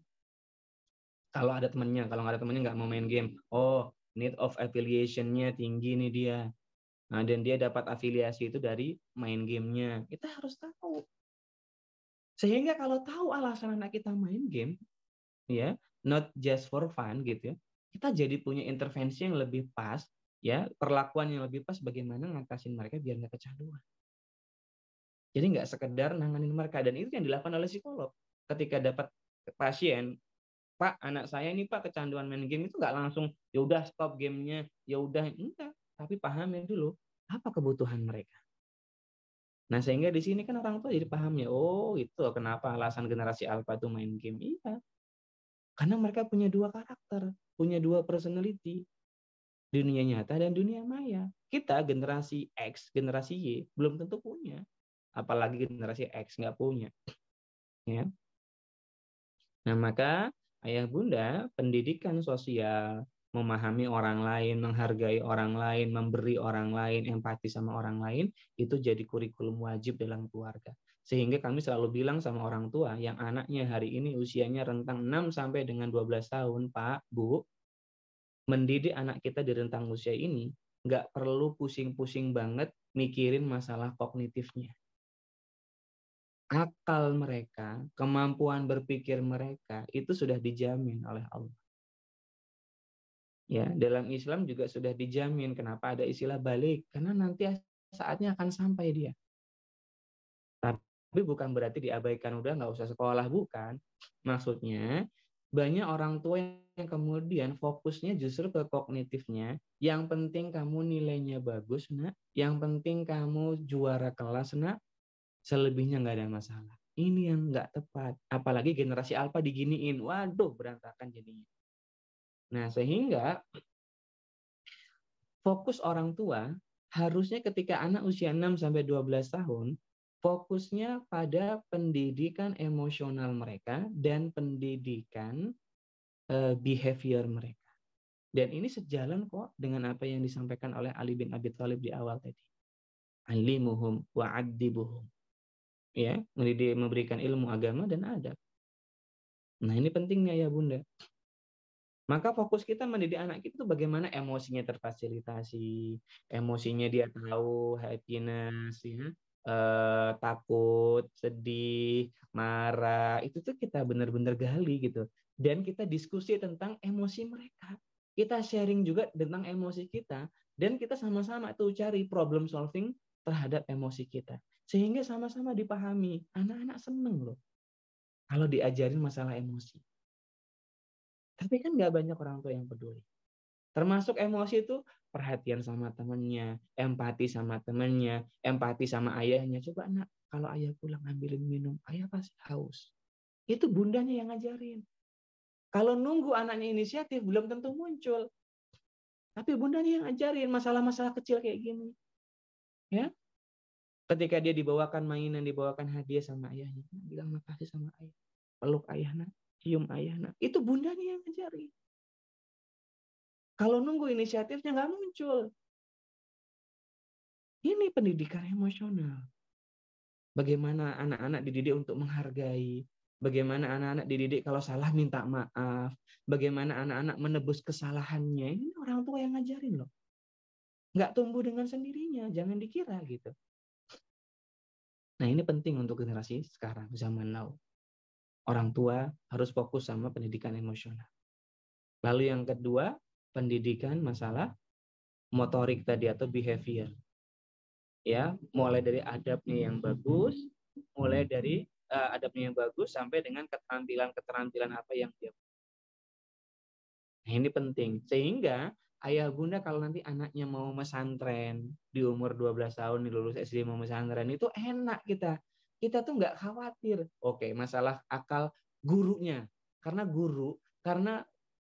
Speaker 2: kalau ada temannya, kalau nggak ada temannya nggak mau main game. Oh, need of affiliation-nya tinggi nih dia. Nah, dan dia dapat afiliasi itu dari main gamenya. Kita harus tahu. Sehingga kalau tahu alasan anak kita main game, ya, not just for fun gitu ya, kita jadi punya intervensi yang lebih pas, ya, perlakuan yang lebih pas bagaimana ngatasin mereka biar nggak kecanduan. Jadi nggak sekedar nanganin mereka dan itu yang dilakukan oleh psikolog. Ketika dapat pasien, Pak, anak saya ini Pak kecanduan main game itu nggak langsung ya udah stop gamenya, ya udah enggak, tapi pahamin dulu apa kebutuhan mereka. Nah, sehingga di sini kan orang tua jadi paham ya, oh itu kenapa alasan generasi alpha itu main game. Iya, karena mereka punya dua karakter, punya dua personality, dunia nyata dan dunia maya. Kita generasi X, generasi Y belum tentu punya, apalagi generasi X nggak punya. Ya. Nah, maka ayah bunda, pendidikan sosial, memahami orang lain, menghargai orang lain, memberi orang lain, empati sama orang lain, itu jadi kurikulum wajib dalam keluarga. Sehingga kami selalu bilang sama orang tua yang anaknya hari ini usianya rentang 6 sampai dengan 12 tahun, Pak, Bu, mendidik anak kita di rentang usia ini, nggak perlu pusing-pusing banget mikirin masalah kognitifnya. Akal mereka, kemampuan berpikir mereka itu sudah dijamin oleh Allah. Ya, dalam Islam juga sudah dijamin. Kenapa ada istilah balik? Karena nanti saatnya akan sampai dia. Tapi bukan berarti diabaikan udah nggak usah sekolah, bukan. Maksudnya banyak orang tua yang kemudian fokusnya justru ke kognitifnya. Yang penting kamu nilainya bagus, nak. Yang penting kamu juara kelas, nak. Selebihnya nggak ada masalah. Ini yang nggak tepat. Apalagi generasi alpha diginiin. Waduh, berantakan jadinya. Nah, sehingga fokus orang tua harusnya ketika anak usia 6 sampai 12 tahun fokusnya pada pendidikan emosional mereka dan pendidikan behavior mereka. Dan ini sejalan kok dengan apa yang disampaikan oleh Ali bin Abi Thalib di awal tadi. Alimuhum wa'addibuhum. Ya, memberikan ilmu agama dan adab. Nah, ini pentingnya ya Bunda. Maka fokus kita mendidik anak kita itu bagaimana emosinya terfasilitasi, emosinya dia tahu happiness, ya, takut, sedih, marah, itu tuh kita benar-benar gali gitu. Dan kita diskusi tentang emosi mereka. Kita sharing juga tentang emosi kita, dan kita sama-sama tuh cari problem solving terhadap emosi kita. Sehingga sama-sama dipahami. Anak-anak seneng loh kalau diajarin masalah emosi. Tapi kan nggak banyak orang tua yang peduli. Termasuk emosi itu perhatian sama temennya, empati sama temennya, empati sama ayahnya. Coba nak, kalau ayah pulang ambilin minum, ayah pasti haus. Itu bundanya yang ngajarin. Kalau nunggu anaknya inisiatif, belum tentu muncul. Tapi bundanya yang ngajarin masalah-masalah kecil kayak gini. Ya, ketika dia dibawakan mainan, dibawakan hadiah sama ayahnya, bilang makasih sama ayah. Peluk ayah nak, cium ayah nak. Itu bundanya yang ngajarin. Kalau nunggu inisiatifnya nggak muncul. Ini pendidikan emosional. Bagaimana anak-anak dididik untuk menghargai, bagaimana anak-anak dididik kalau salah minta maaf, bagaimana anak-anak menebus kesalahannya. Ini orang tua yang ngajarin loh. Nggak tumbuh dengan sendirinya, jangan dikira gitu. Nah ini penting untuk generasi sekarang, zaman now. Orang tua harus fokus sama pendidikan emosional. Lalu yang kedua, pendidikan masalah motorik tadi atau behavior. Ya, mulai dari adabnya yang bagus, mulai dari adabnya yang bagus sampai dengan keterampilan apa yang dia. Nah, ini penting. Sehingga ayah bunda kalau nanti anaknya mau mesantren di umur 12 tahun lulus SD mau mesantren itu enak kita. Kita tuh nggak khawatir. Oke, masalah akal gurunya. Karena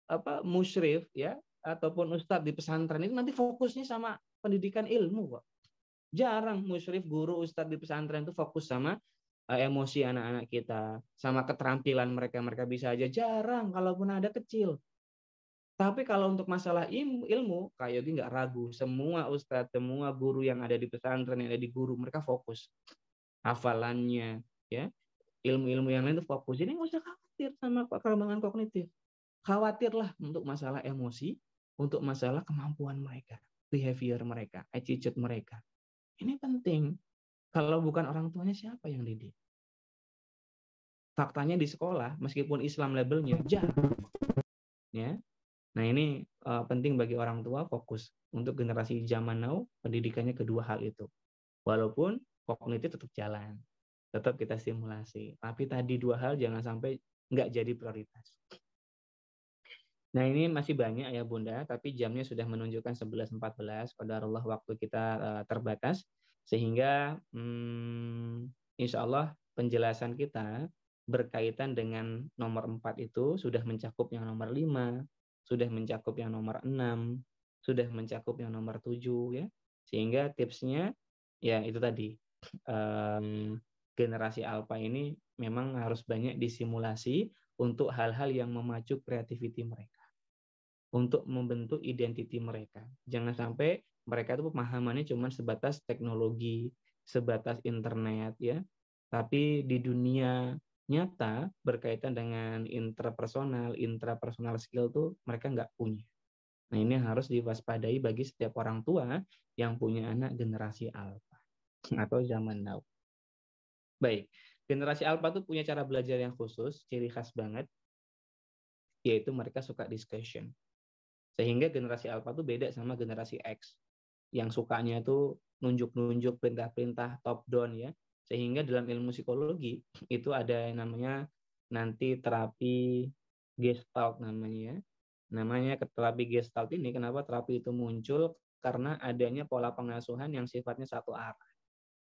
Speaker 2: apa musyrif ya ataupun ustadz di pesantren itu nanti fokusnya sama pendidikan ilmu kok. Jarang musyrif guru ustadz di pesantren itu fokus sama emosi anak-anak kita, sama keterampilan mereka, mereka bisa aja. Jarang, kalaupun ada kecil. Tapi kalau untuk masalah ilmu, Kak Yogi nggak ragu. Semua ustadz, semua guru yang ada di pesantren, yang ada di guru, mereka fokus. Hafalannya, ya, ilmu-ilmu yang lain itu fokus. Jadi nggak usah khawatir sama perkembangan kognitif. Khawatirlah untuk masalah emosi, untuk masalah kemampuan mereka, behavior mereka, attitude mereka. Ini penting. Kalau bukan orang tuanya siapa yang didik? Faktanya di sekolah, meskipun Islam labelnya jarang, ya. Nah ini penting bagi orang tua fokus untuk generasi zaman now pendidikannya kedua hal itu. Walaupun kognitif tetap jalan, tetap kita stimulasi. Tapi tadi dua hal jangan sampai nggak jadi prioritas. Nah ini masih banyak ya Bunda, tapi jamnya sudah menunjukkan 11.14. Qadarullah waktu kita terbatas, sehingga insya Allah penjelasan kita berkaitan dengan nomor 4 itu sudah mencakup yang nomor 5, sudah mencakup yang nomor 6, sudah mencakup yang nomor 7 ya. Sehingga tipsnya ya itu tadi, generasi alpha ini memang harus banyak disimulasi untuk hal-hal yang memacu kreativiti mereka, untuk membentuk identiti mereka. Jangan sampai mereka itu pemahamannya cuma sebatas teknologi, sebatas internet ya. Tapi di dunia nyata berkaitan dengan intrapersonal skill tuh mereka nggak punya. Nah ini harus diwaspadai bagi setiap orang tua yang punya anak generasi alpha atau zaman now. Baik, generasi alpha tuh punya cara belajar yang khusus, ciri khas banget, yaitu mereka suka discussion. Sehingga generasi alpha tuh beda sama generasi X yang sukanya tuh nunjuk-nunjuk perintah-perintah top down ya. Sehingga dalam ilmu psikologi itu ada yang namanya nanti terapi Gestalt namanya ya. Namanya terapi Gestalt ini kenapa terapi itu muncul? Karena adanya pola pengasuhan yang sifatnya satu arah.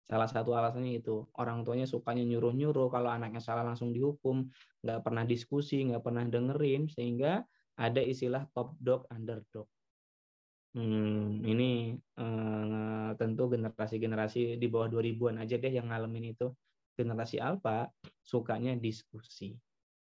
Speaker 2: Salah satu alasannya itu, orang tuanya sukanya nyuruh-nyuruh, kalau anaknya salah langsung dihukum, nggak pernah diskusi, nggak pernah dengerin, sehingga ada istilah top dog, underdog. Ini tentu generasi-generasi di bawah 2000-an aja deh yang ngalamin itu. Generasi alpha sukanya diskusi.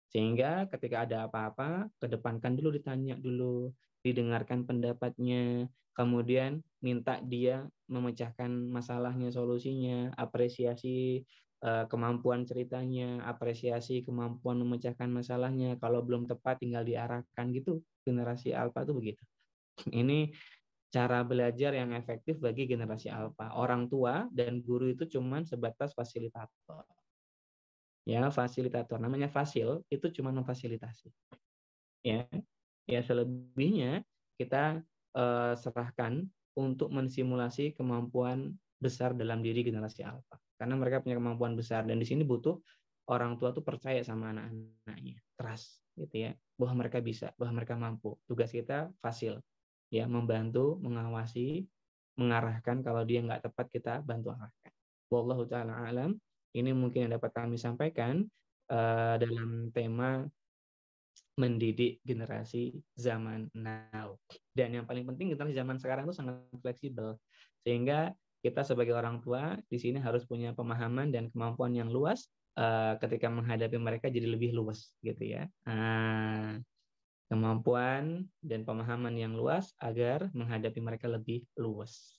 Speaker 2: Sehingga ketika ada apa-apa, kedepankan dulu, ditanya dulu, didengarkan pendapatnya, kemudian minta dia memecahkan masalahnya, solusinya, apresiasi kemampuan ceritanya, apresiasi kemampuan memecahkan masalahnya. Kalau belum tepat tinggal diarahkan gitu. Generasi alpha itu begitu. Ini cara belajar yang efektif bagi generasi alpha. Orang tua dan guru itu cuman sebatas fasilitator. Ya, fasilitator. Namanya fasil itu cuma memfasilitasi. Ya, ya selebihnya kita serahkan untuk mensimulasi kemampuan besar dalam diri generasi alpha. Karena mereka punya kemampuan besar dan di sini butuh orang tua tuh percaya sama anak-anaknya, trust gitu ya, bahwa mereka bisa, bahwa mereka mampu. Tugas kita fasil, ya membantu, mengawasi, mengarahkan. Kalau dia nggak tepat kita bantu arahkan. Wallahu taala alam. Ini mungkin yang dapat kami sampaikan dalam tema mendidik generasi zaman now. Dan yang paling penting generasi zaman sekarang itu sangat fleksibel. Sehingga kita sebagai orang tua di sini harus punya pemahaman dan kemampuan yang luas ketika menghadapi mereka jadi lebih luas gitu ya. Kemampuan dan pemahaman yang luas agar menghadapi mereka lebih luas.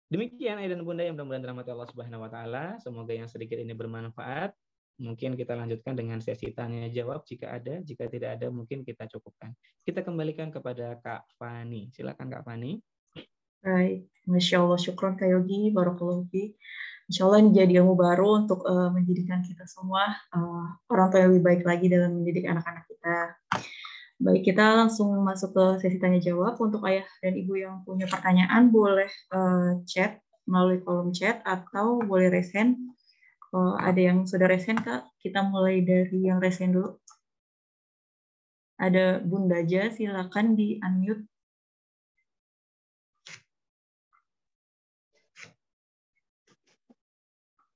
Speaker 2: Demikian ayah dan bunda yang mudah-mudahan dirahmati Allah Subhanahu wa taala. Semoga yang sedikit ini bermanfaat. Mungkin kita lanjutkan dengan sesi tanya jawab jika ada, jika tidak ada mungkin kita cukupkan. Kita kembalikan kepada Kak Fani. Silakan Kak Fani.
Speaker 1: Baik, Masya Allah, syukron Kak Yogi, Barakallahu Fi. Insya Allah ini jadi ilmu baru untuk menjadikan kita semua orang tua yang lebih baik lagi dalam mendidik anak-anak kita. Baik, kita langsung masuk ke sesi tanya jawab. Untuk ayah dan ibu yang punya pertanyaan boleh chat melalui kolom chat atau boleh resen. Ada yang sudah resen Kak, kita mulai dari yang resen dulu. Ada Bunda aja, silakan di unmute.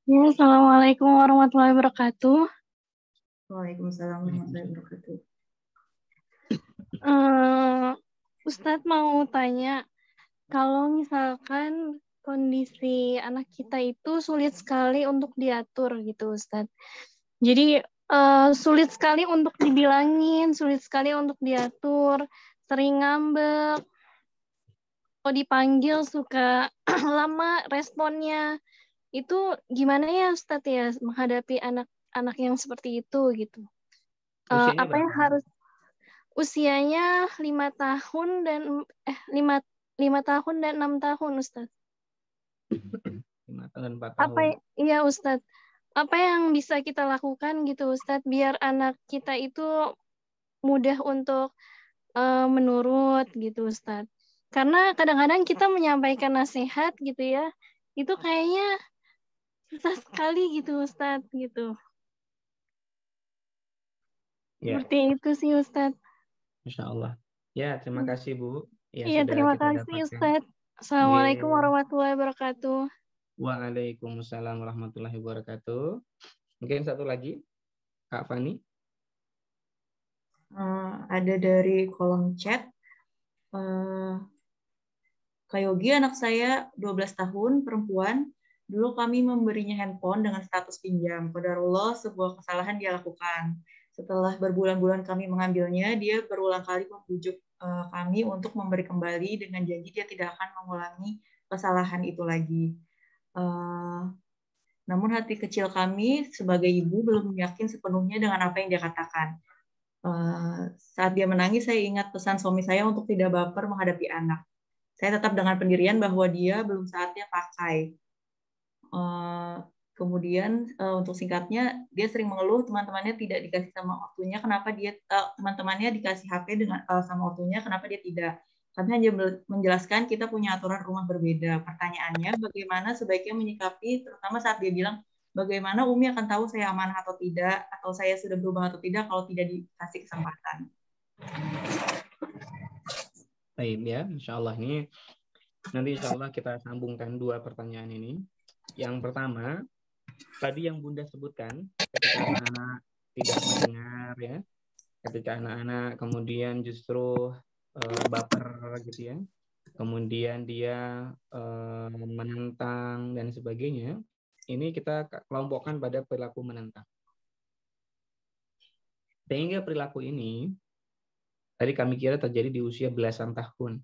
Speaker 3: Ya, Assalamualaikum warahmatullahi wabarakatuh.
Speaker 1: Waalaikumsalam warahmatullahi wabarakatuh.
Speaker 3: Ustadz mau tanya, kalau misalkan kondisi anak kita itu sulit sekali untuk diatur gitu Ustadz. Jadi sulit sekali untuk dibilangin, sulit sekali untuk diatur, sering ngambek, kalau dipanggil suka lama responnya. Itu gimana ya Ustadz ya menghadapi anak-anak yang seperti itu gitu?
Speaker 2: Usianya
Speaker 3: Apa yang
Speaker 2: berapa?
Speaker 3: harus usianya 5 tahun dan 5 tahun dan 6 tahun Ustaz.
Speaker 2: 5 tahun dan 4 tahun.
Speaker 3: Iya Ustaz. Apa yang bisa kita lakukan gitu Ustaz biar anak kita itu mudah untuk menurut gitu Ustaz. Karena kadang-kadang kita menyampaikan nasihat gitu ya, itu kayaknya susah sekali gitu Ustaz gitu.
Speaker 2: Ya.
Speaker 3: Seperti itu sih Ustaz.
Speaker 2: Insya Allah. Ya, terima kasih Bu. Ya,
Speaker 3: Iya,
Speaker 2: sudah
Speaker 3: terima
Speaker 2: kita
Speaker 3: kasih
Speaker 2: dapatkan.
Speaker 3: Ustaz. Assalamualaikum warahmatullahi wabarakatuh.
Speaker 2: Waalaikumsalam warahmatullahi wabarakatuh. Mungkin satu lagi, Kak Fani.
Speaker 1: Ada dari kolom chat. Kak Yogi, anak saya 12 tahun, perempuan. Dulu kami memberinya handphone dengan status pinjam. Qadarullah, sebuah kesalahan dia lakukan. Setelah berbulan-bulan kami mengambilnya, dia berulang kali membujuk kami untuk memberi kembali dengan janji dia tidak akan mengulangi kesalahan itu lagi. Namun hati kecil kami sebagai ibu belum yakin sepenuhnya dengan apa yang dia katakan. Saat dia menangis, saya ingat pesan suami saya untuk tidak baper menghadapi anak. Saya tetap dengan pendirian bahwa dia belum saatnya pakai. Kemudian untuk singkatnya, dia sering mengeluh teman-temannya tidak dikasih sama ortunya, kenapa dia teman-temannya dikasih HP dengan sama ortunya, kenapa dia tidak. Kami hanya menjelaskan kita punya aturan rumah berbeda. Pertanyaannya, bagaimana sebaiknya menyikapi, terutama saat dia bilang, bagaimana Umi akan tahu saya amanah atau tidak, atau saya sudah berubah atau tidak kalau tidak dikasih kesempatan.
Speaker 2: Baik ya, insya Allah ini nanti insya Allah kita sambungkan dua pertanyaan ini. Yang pertama, tadi yang Bunda sebutkan, ketika anak-anak tidak mendengar ya, ketika anak-anak kemudian justru baper gitu ya, kemudian dia menentang dan sebagainya, ini kita kelompokkan pada perilaku menentang. Sehingga perilaku ini tadi kami kira terjadi di usia belasan tahun.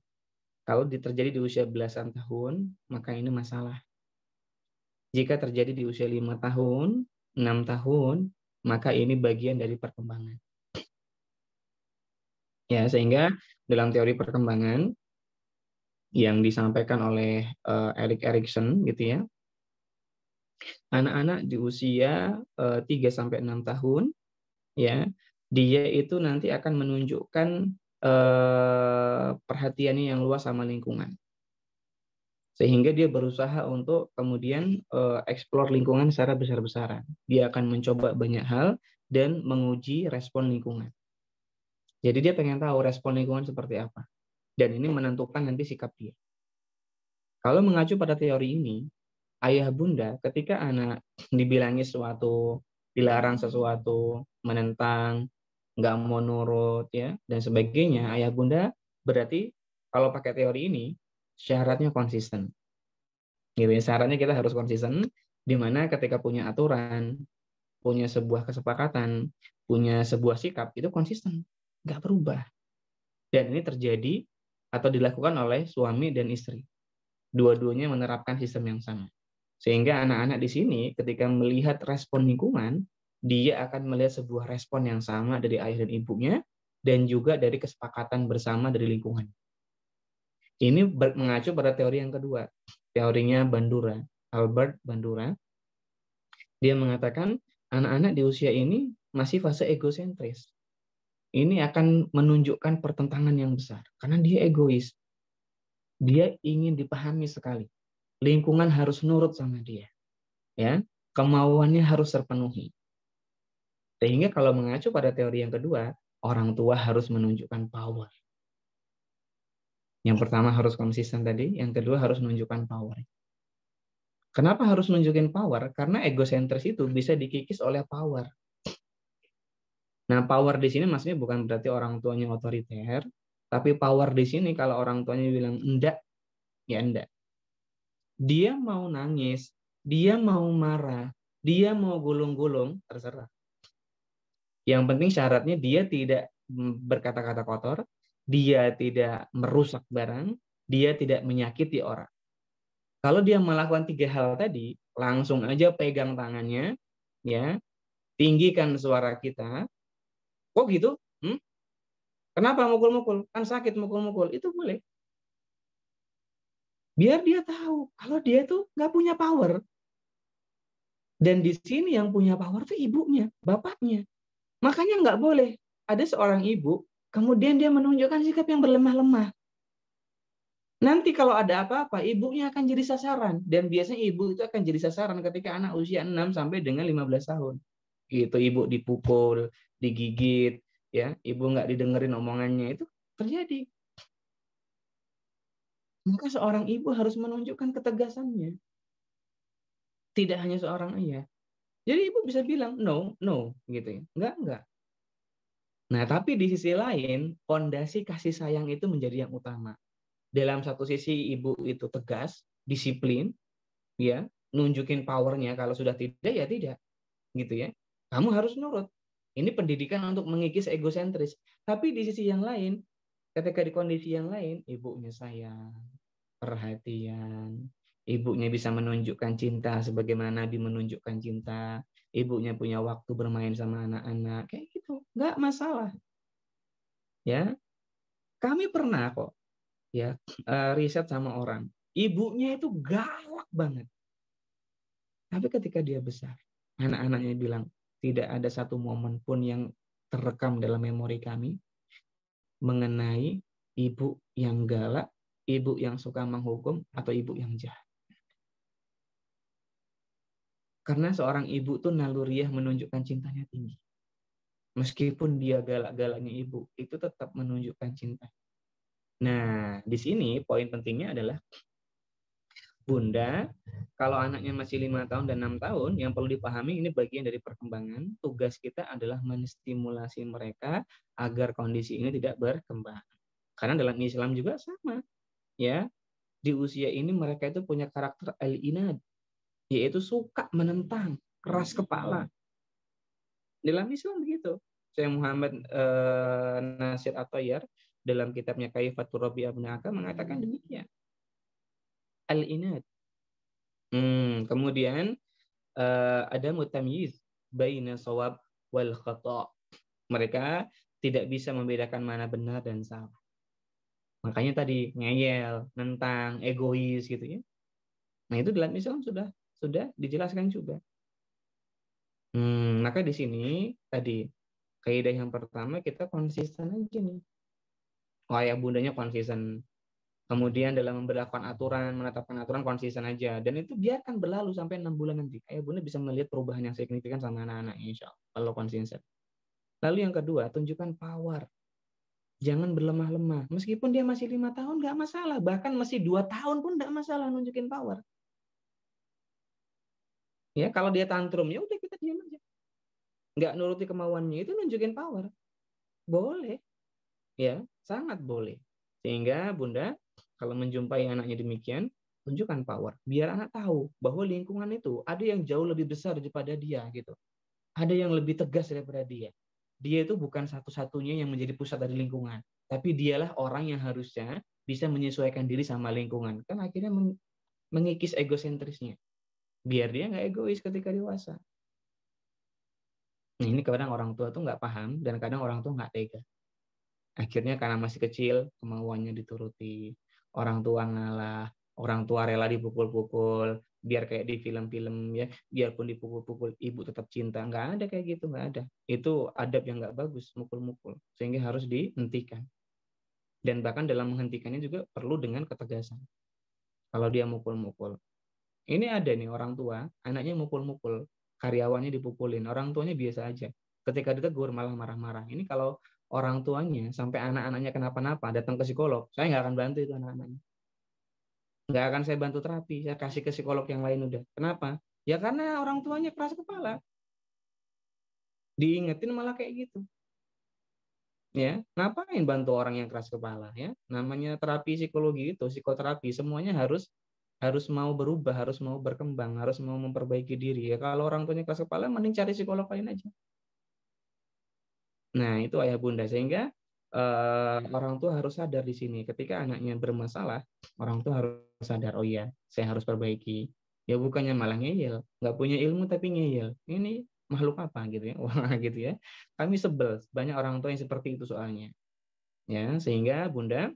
Speaker 2: Kalau terjadi di usia belasan tahun, maka ini masalah. Jika terjadi di usia 5 tahun, 6 tahun, maka ini bagian dari perkembangan. Ya, sehingga dalam teori perkembangan yang disampaikan oleh Erik Erikson gitu ya, anak-anak di usia 3 sampai 6 tahun ya, dia itu nanti akan menunjukkan perhatiannya yang luas sama lingkungan. Sehingga dia berusaha untuk kemudian eksplor lingkungan secara besar-besaran. Dia akan mencoba banyak hal dan menguji respon lingkungan. Jadi dia pengen tahu respon lingkungan seperti apa. Dan ini menentukan nanti sikap dia. Kalau mengacu pada teori ini, ayah bunda ketika anak dibilangi sesuatu, dilarang sesuatu, menentang, nggak mau nurut, ya dan sebagainya, ayah bunda berarti kalau pakai teori ini syaratnya konsisten. Gitu ya, syaratnya kita harus konsisten, di mana ketika punya aturan, punya sebuah kesepakatan, punya sebuah sikap, itu konsisten, nggak berubah. Dan ini terjadi atau dilakukan oleh suami dan istri. Dua-duanya menerapkan sistem yang sama. Sehingga anak-anak di sini ketika melihat respon lingkungan, dia akan melihat sebuah respon yang sama dari ayah dan ibunya, dan juga dari kesepakatan bersama dari lingkungan. Ini mengacu pada teori yang kedua, teorinya Bandura, Albert Bandura. Dia mengatakan anak-anak di usia ini masih fase egosentris. Ini akan menunjukkan pertentangan yang besar karena dia egois. Dia ingin dipahami sekali. Lingkungan harus nurut sama dia. Ya, kemauannya harus terpenuhi. Sehingga kalau mengacu pada teori yang kedua, orang tua harus menunjukkan power. Yang pertama harus konsisten tadi, yang kedua harus menunjukkan power. Kenapa harus nunjukin power? Karena egosentris itu bisa dikikis oleh power. Nah, power di sini maksudnya bukan berarti orang tuanya otoriter, tapi power di sini kalau orang tuanya bilang enggak, ya enggak. Dia mau nangis, dia mau marah, dia mau gulung-gulung, terserah. Yang penting syaratnya dia tidak berkata-kata kotor, dia tidak merusak barang, dia tidak menyakiti orang. Kalau dia melakukan 3 hal tadi, langsung aja pegang tangannya, ya, tinggikan suara kita. Kok gitu? Kenapa mukul-mukul? Kan sakit mukul-mukul. Itu boleh. Biar dia tahu kalau dia tuh nggak punya power. Dan di sini yang punya power tuh ibunya, bapaknya. Makanya nggak boleh ada seorang ibu, kemudian dia menunjukkan sikap yang berlemah-lemah. Nanti kalau ada apa-apa, ibunya akan jadi sasaran. Dan biasanya ibu itu akan jadi sasaran ketika anak usia 6 sampai dengan 15 tahun. Gitu, ibu dipukul, digigit, ya, ibu nggak didengerin omongannya, itu terjadi. Maka seorang ibu harus menunjukkan ketegasannya. Tidak hanya seorang ayah. Jadi ibu bisa bilang, no, no, gitu ya. Enggak. Nah, tapi di sisi lain, fondasi kasih sayang itu menjadi yang utama. Dalam satu sisi ibu itu tegas, disiplin, ya, nunjukin powernya, kalau sudah tidak, ya tidak. Gitu ya. Kamu harus nurut. Ini pendidikan untuk mengikis egosentris. Tapi di sisi yang lain, ketika di kondisi yang lain, ibunya sayang, perhatian, ibunya bisa menunjukkan cinta sebagaimana Nabi menunjukkan cinta, ibunya punya waktu bermain sama anak-anak, kayak gitu, nggak masalah. Ya, kami pernah kok, ya, riset sama orang, ibunya itu galak banget, tapi ketika dia besar, anak-anaknya bilang tidak ada satu momen pun yang terekam dalam memori kami mengenai Ibu yang galak, ibu yang suka menghukum, atau ibu yang jahat. Karena seorang ibu tuh naluriah menunjukkan cintanya tinggi. Meskipun dia galak-galaknya ibu, itu tetap menunjukkan cinta. Nah, di sini poin pentingnya adalah Bunda, kalau anaknya masih 5 tahun dan 6 tahun, yang perlu dipahami ini bagian dari perkembangan. Tugas kita adalah menstimulasi mereka agar kondisi ini tidak berkembang. Karena dalam Islam juga sama, ya. Di usia ini mereka itu punya karakter al-inad, yaitu suka menentang, keras kepala. Dalam Islam begitu. Syekh Muhammad Nasir At-Tayyar dalam kitabnya Kaifatur Rabi Abna'aka mengatakan demikian. Al-inad. Kemudian ada mutamyiz baina shawab wal khata'. Mereka tidak bisa membedakan mana benar dan salah. Makanya tadi ngeyel, nentang, egois gitu ya. Nah, itu dalam Islam sudah dijelaskan juga. Maka di sini tadi kaidah yang pertama kita konsisten aja nih. Ayah bundanya konsisten. Kemudian dalam memberlakukan aturan, menetapkan aturan konsisten aja. Dan itu biarkan berlalu sampai 6 bulan nanti. Ayah bunda bisa melihat perubahan yang signifikan sama anak-anaknya insya Allah. Kalau konsisten. Lalu yang kedua, tunjukkan power. Jangan berlemah-lemah. Meskipun dia masih 5 tahun, nggak masalah. Bahkan masih 2 tahun pun nggak masalah nunjukin power. Ya, kalau dia tantrum, ya udah kita diam aja. Nggak nuruti kemauannya, itu nunjukin power. Boleh. Ya, sangat boleh. Sehingga bunda, kalau menjumpai anaknya demikian, tunjukkan power. Biar anak tahu bahwa lingkungan itu ada yang jauh lebih besar daripada dia gitu. Ada yang lebih tegas daripada dia. Dia itu bukan satu-satunya yang menjadi pusat dari lingkungan. Tapi dialah orang yang harusnya bisa menyesuaikan diri sama lingkungan. Kan akhirnya mengikis egosentrisnya. Biar dia nggak egois ketika dewasa. Nah, ini kadang orang tua tuh nggak paham dan kadang orang tua nggak tega. Akhirnya karena masih kecil, kemauannya dituruti. Orang tua ngalah, orang tua rela dipukul-pukul, biar kayak di film-film ya, biarpun dipukul-pukul, ibu tetap cinta. Nggak ada kayak gitu, nggak ada. Itu adab yang nggak bagus, mukul-mukul. Sehingga harus dihentikan. Dan bahkan dalam menghentikannya juga perlu dengan ketegasan. Kalau dia mukul-mukul. Ini ada nih orang tua, anaknya mukul-mukul, karyawannya dipukulin, orang tuanya biasa aja. Ketika ditegur malah marah-marah. Ini kalau orang tuanya sampai anak-anaknya kenapa-napa, datang ke psikolog, saya nggak akan bantu itu anak-anaknya. Nggak akan saya bantu terapi, saya kasih ke psikolog yang lain udah. Kenapa? Ya karena orang tuanya keras kepala. Diingetin malah kayak gitu. Ya, ngapain bantu orang yang keras kepala ya? Namanya terapi psikologi itu, psikoterapi, semuanya harus mau berubah, harus mau berkembang, harus mau memperbaiki diri. Ya kalau orang tuanya keras kepala, mending cari psikolog lain aja. Nah, itu ayah bunda. Sehingga orang tua harus sadar di sini. Ketika anaknya bermasalah, orang tua harus sadar, oh iya, saya harus perbaiki. Ya bukannya malah ngeyel, nggak punya ilmu tapi ngeyel. Ini makhluk apa gitu ya? Wah gitu ya. Kami sebel, banyak orang tua yang seperti itu soalnya. Ya, sehingga bunda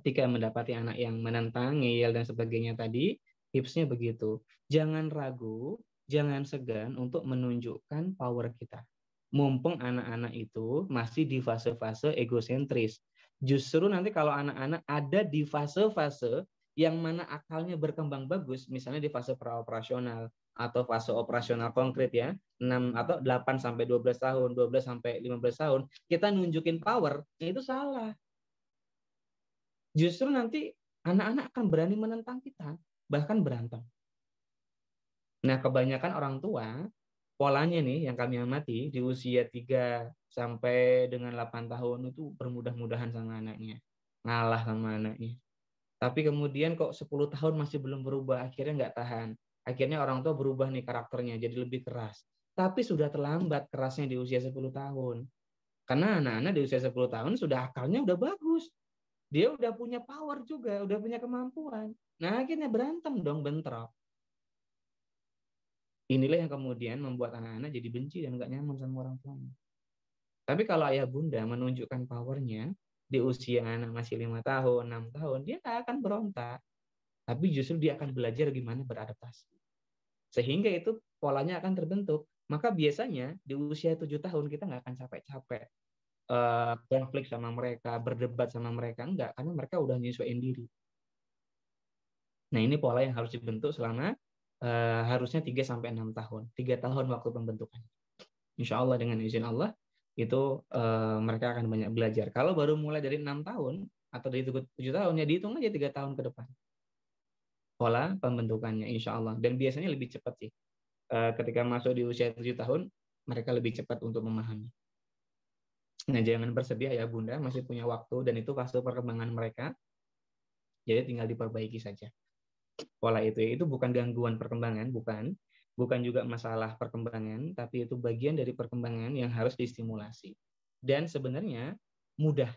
Speaker 2: ketika mendapati anak yang menentang, ngeyel dan sebagainya tadi, tipsnya begitu. Jangan ragu, jangan segan untuk menunjukkan power kita. Mumpung anak-anak itu masih di fase-fase egosentris. Justru nanti kalau anak-anak ada di fase-fase yang mana akalnya berkembang bagus, misalnya di fase praoperasional atau fase operasional konkret ya, 6 atau 8 sampai 12 tahun, 12 sampai 15 tahun, kita nunjukin power, itu salah. Justru nanti anak-anak akan berani menentang kita, bahkan berantem. Nah, kebanyakan orang tua, polanya nih yang kami amati, di usia 3 sampai dengan 8 tahun itu bermudah-mudahan sama anaknya. Ngalah sama anaknya. Tapi kemudian kok 10 tahun masih belum berubah, akhirnya nggak tahan. Akhirnya orang tua berubah nih karakternya, jadi lebih keras. Tapi sudah terlambat kerasnya di usia 10 tahun. Karena anak-anak di usia 10 tahun sudah akalnya udah bagus. Dia udah punya power juga, udah punya kemampuan. Nah, akhirnya berantem dong, bentrok. Inilah yang kemudian membuat anak-anak jadi benci dan nggak nyaman sama orang tuanya. Tapi kalau ayah bunda menunjukkan powernya di usia anak masih 5 tahun, 6 tahun, dia nggak akan berontak. Tapi justru dia akan belajar gimana beradaptasi. Sehingga itu polanya akan terbentuk. Maka biasanya di usia 7 tahun kita nggak akan capek-capek. konflik sama mereka, berdebat sama mereka, enggak, karena mereka udah nyesuaiin diri. Nah, ini pola yang harus dibentuk selama harusnya 3-6 tahun. 3 tahun waktu pembentukan. Insya Allah dengan izin Allah, itu mereka akan banyak belajar. Kalau baru mulai dari 6 tahun, atau dari 7 tahun, ya dihitung aja 3 tahun ke depan. Pola pembentukannya, insya Allah. Dan biasanya lebih cepat sih. Ketika masuk di usia 7 tahun, mereka lebih cepat untuk memahami. Nah, jangan bersedih ya Bunda, masih punya waktu, dan itu fase perkembangan mereka. Jadi tinggal diperbaiki saja. Pola itu bukan gangguan perkembangan, bukan juga masalah perkembangan, tapi itu bagian dari perkembangan yang harus distimulasi. Dan sebenarnya mudah.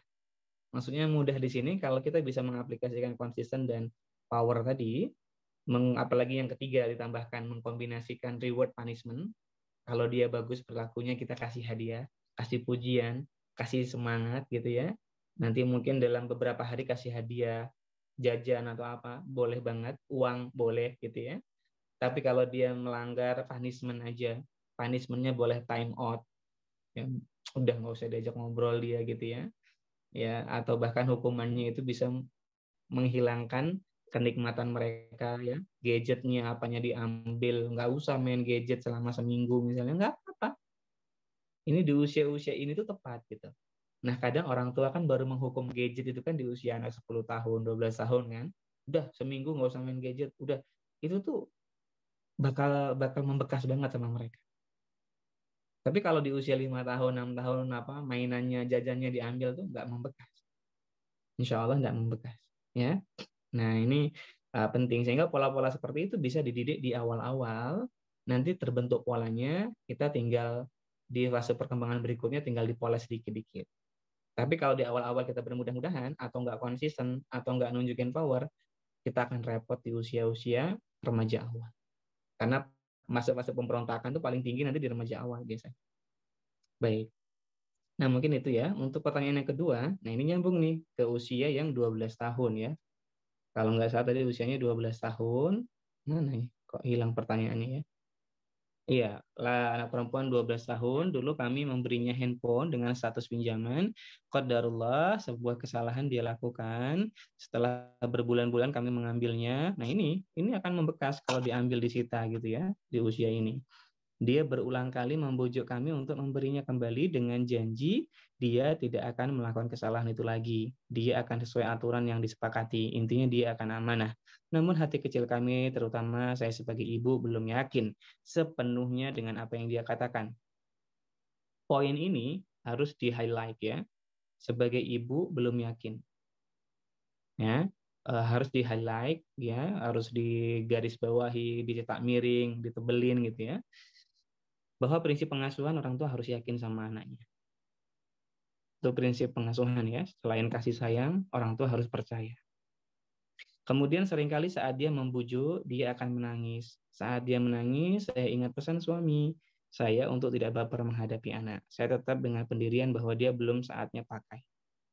Speaker 2: Maksudnya mudah di sini kalau kita bisa mengaplikasikan konsisten dan power tadi, apalagi yang ketiga ditambahkan mengkombinasikan reward punishment. Kalau dia bagus perilakunya, kita kasih hadiah, kasih pujian, kasih semangat gitu ya. Nanti mungkin dalam beberapa hari kasih hadiah, jajan atau apa, boleh banget, uang boleh gitu ya. Tapi kalau dia melanggar punishment aja, punishmentnya boleh time out, ya, udah nggak usah diajak ngobrol dia gitu ya. Ya, atau bahkan hukumannya itu bisa menghilangkan kenikmatan mereka ya, gadgetnya apanya diambil, nggak usah main gadget selama seminggu misalnya, nggak apa-apa. Ini di usia-usia ini tuh tepat gitu. Nah, kadang orang tua kan baru menghukum gadget itu kan di usia anak 10 tahun, 12 tahun kan. Udah seminggu nggak usah main gadget, udah. Itu tuh bakal membekas banget sama mereka. Tapi kalau di usia 5 tahun, 6 tahun apa mainannya, jajannya diambil tuh nggak membekas. Insya Allah nggak membekas. Ya. Nah, ini penting sehingga pola-pola seperti itu bisa dididik di awal-awal. Nanti terbentuk polanya, kita tinggal di fase perkembangan berikutnya tinggal dipoles sedikit-dikit. Tapi kalau di awal-awal kita bermudah-mudahan atau nggak konsisten atau nggak nunjukin power, kita akan repot di usia-usia remaja awal. Karena masa-masa pemberontakan itu paling tinggi nanti di remaja awal biasanya. Baik. Nah, mungkin itu ya. Untuk pertanyaan yang kedua, nah ini nyambung nih ke usia yang 12 tahun ya. Kalau nggak salah tadi usianya 12 tahun. Mana ya? Kok hilang pertanyaannya ya? Iya, lah anak perempuan 12 tahun, dulu kami memberinya handphone dengan status pinjaman. Qadarullah, sebuah kesalahan dia lakukan. Setelah berbulan-bulan kami mengambilnya. Nah, ini akan membekas kalau diambil disita gitu ya, di usia ini. Dia berulang kali membujuk kami untuk memberinya kembali dengan janji dia tidak akan melakukan kesalahan itu lagi. Dia akan sesuai aturan yang disepakati. Intinya dia akan amanah. Namun hati kecil kami, terutama saya sebagai ibu, belum yakin sepenuhnya dengan apa yang dia katakan. Poin ini harus di-highlight ya. Sebagai ibu belum yakin. Ya, harus di-highlight ya, harus digarisbawahi, dicetak miring, ditebelin gitu ya. Bahwa prinsip pengasuhan orang tua harus yakin sama anaknya. Itu prinsip pengasuhan ya. Selain kasih sayang, orang tua harus percaya. Kemudian seringkali saat dia membujuk, dia akan menangis. Saat dia menangis, saya ingat pesan suami saya untuk tidak baper menghadapi anak. Saya tetap dengan pendirian bahwa dia belum saatnya pakai.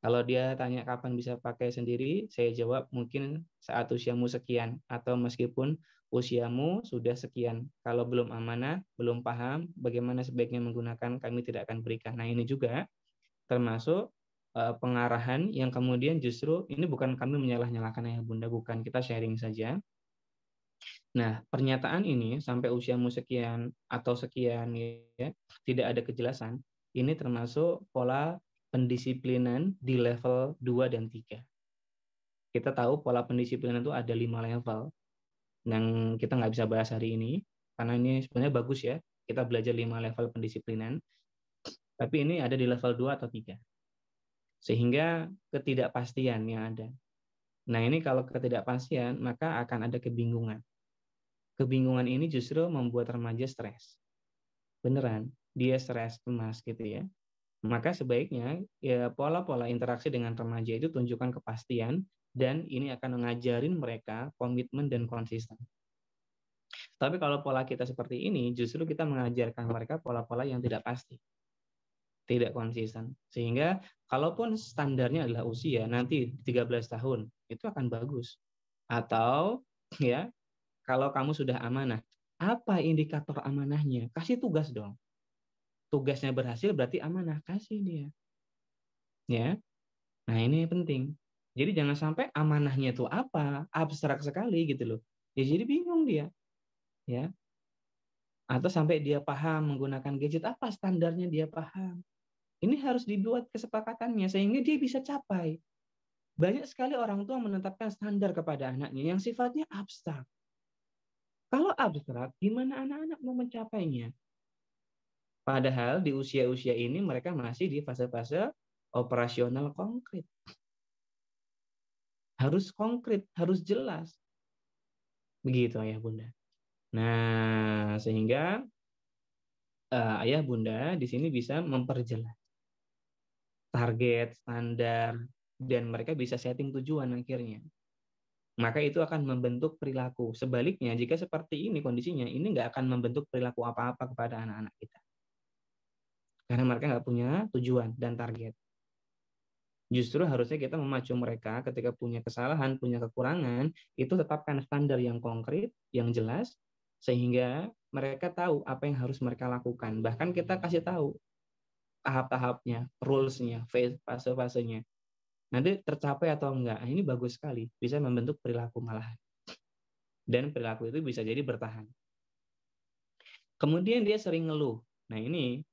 Speaker 2: Kalau dia tanya kapan bisa pakai sendiri, saya jawab mungkin saat usiamu sekian, atau meskipun usiamu sudah sekian. Kalau belum amanah, belum paham bagaimana sebaiknya menggunakan, kami tidak akan berikan. Nah, ini juga termasuk pengarahan yang kemudian justru ini bukan kami menyalah-nyalahkan ayah bunda, bukan, kita sharing saja. Nah, pernyataan ini sampai usiamu sekian atau sekian ya, tidak ada kejelasan. Ini termasuk pola pendisiplinan di level 2 dan 3. Kita tahu pola pendisiplinan itu ada 5 level yang kita nggak bisa bahas hari ini, karena ini sebenarnya bagus ya, kita belajar 5 level pendisiplinan, tapi ini ada di level 2 atau 3. Sehingga ketidakpastian yang ada. Nah, ini kalau ketidakpastian, maka akan ada kebingungan. Kebingungan ini justru membuat remaja stres. Beneran, dia stres, cemas gitu ya. Maka sebaiknya ya pola-pola interaksi dengan remaja itu tunjukkan kepastian dan ini akan mengajarin mereka komitmen dan konsisten. Tapi kalau pola kita seperti ini, justru kita mengajarkan mereka pola-pola yang tidak pasti, tidak konsisten. Sehingga kalaupun standarnya adalah usia, nanti 13 tahun, itu akan bagus. Atau ya, kalau kamu sudah amanah, apa indikator amanahnya? Kasih tugas dong. Tugasnya berhasil berarti amanah, kasih dia. ya. Nah, ini penting. Jadi jangan sampai amanahnya itu apa, abstrak sekali gitu loh. Ya jadi bingung dia, ya. Atau sampai dia paham menggunakan gadget, apa standarnya dia paham. Ini harus dibuat kesepakatannya sehingga dia bisa capai. Banyak sekali orang tua menetapkan standar kepada anaknya yang sifatnya abstrak. Kalau abstrak, gimana anak-anak mau mencapainya? Padahal di usia-usia ini mereka masih di fase-fase operasional konkret. Harus konkret, harus jelas. Begitu ayah bunda. Nah, sehingga ayah bunda di sini bisa memperjelas target, standar, dan mereka bisa setting tujuan akhirnya. Maka itu akan membentuk perilaku. Sebaliknya, jika seperti ini kondisinya, ini nggak akan membentuk perilaku apa-apa kepada anak-anak kita. Karena mereka nggak punya tujuan dan target. Justru harusnya kita memacu mereka ketika punya kesalahan, punya kekurangan, itu tetapkan standar yang konkret, yang jelas, sehingga mereka tahu apa yang harus mereka lakukan. Bahkan kita kasih tahu tahap-tahapnya, rules-nya, fase-fasenya. Nanti tercapai atau enggak, ini bagus sekali. Bisa membentuk perilaku malahan. Dan perilaku itu bisa jadi bertahan. Kemudian dia sering ngeluh. Nah ini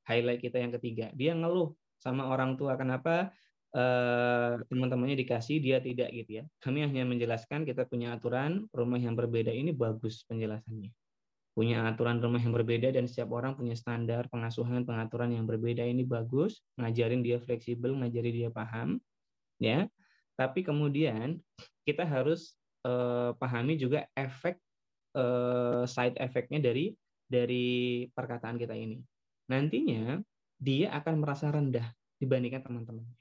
Speaker 2: highlight kita yang ketiga. Dia ngeluh sama orang tua. Kenapa teman-temannya dikasih, dia tidak gitu ya. Kami hanya menjelaskan kita punya aturan rumah yang berbeda, ini bagus penjelasannya. Punya aturan rumah yang berbeda dan setiap orang punya standar pengasuhan, pengaturan yang berbeda, ini bagus. Ngajarin dia fleksibel, ngajarin dia paham. Ya, tapi kemudian kita harus pahami juga efek side effect-nya dari perkataan kita ini. Nantinya dia akan merasa rendah dibandingkan teman-temannya.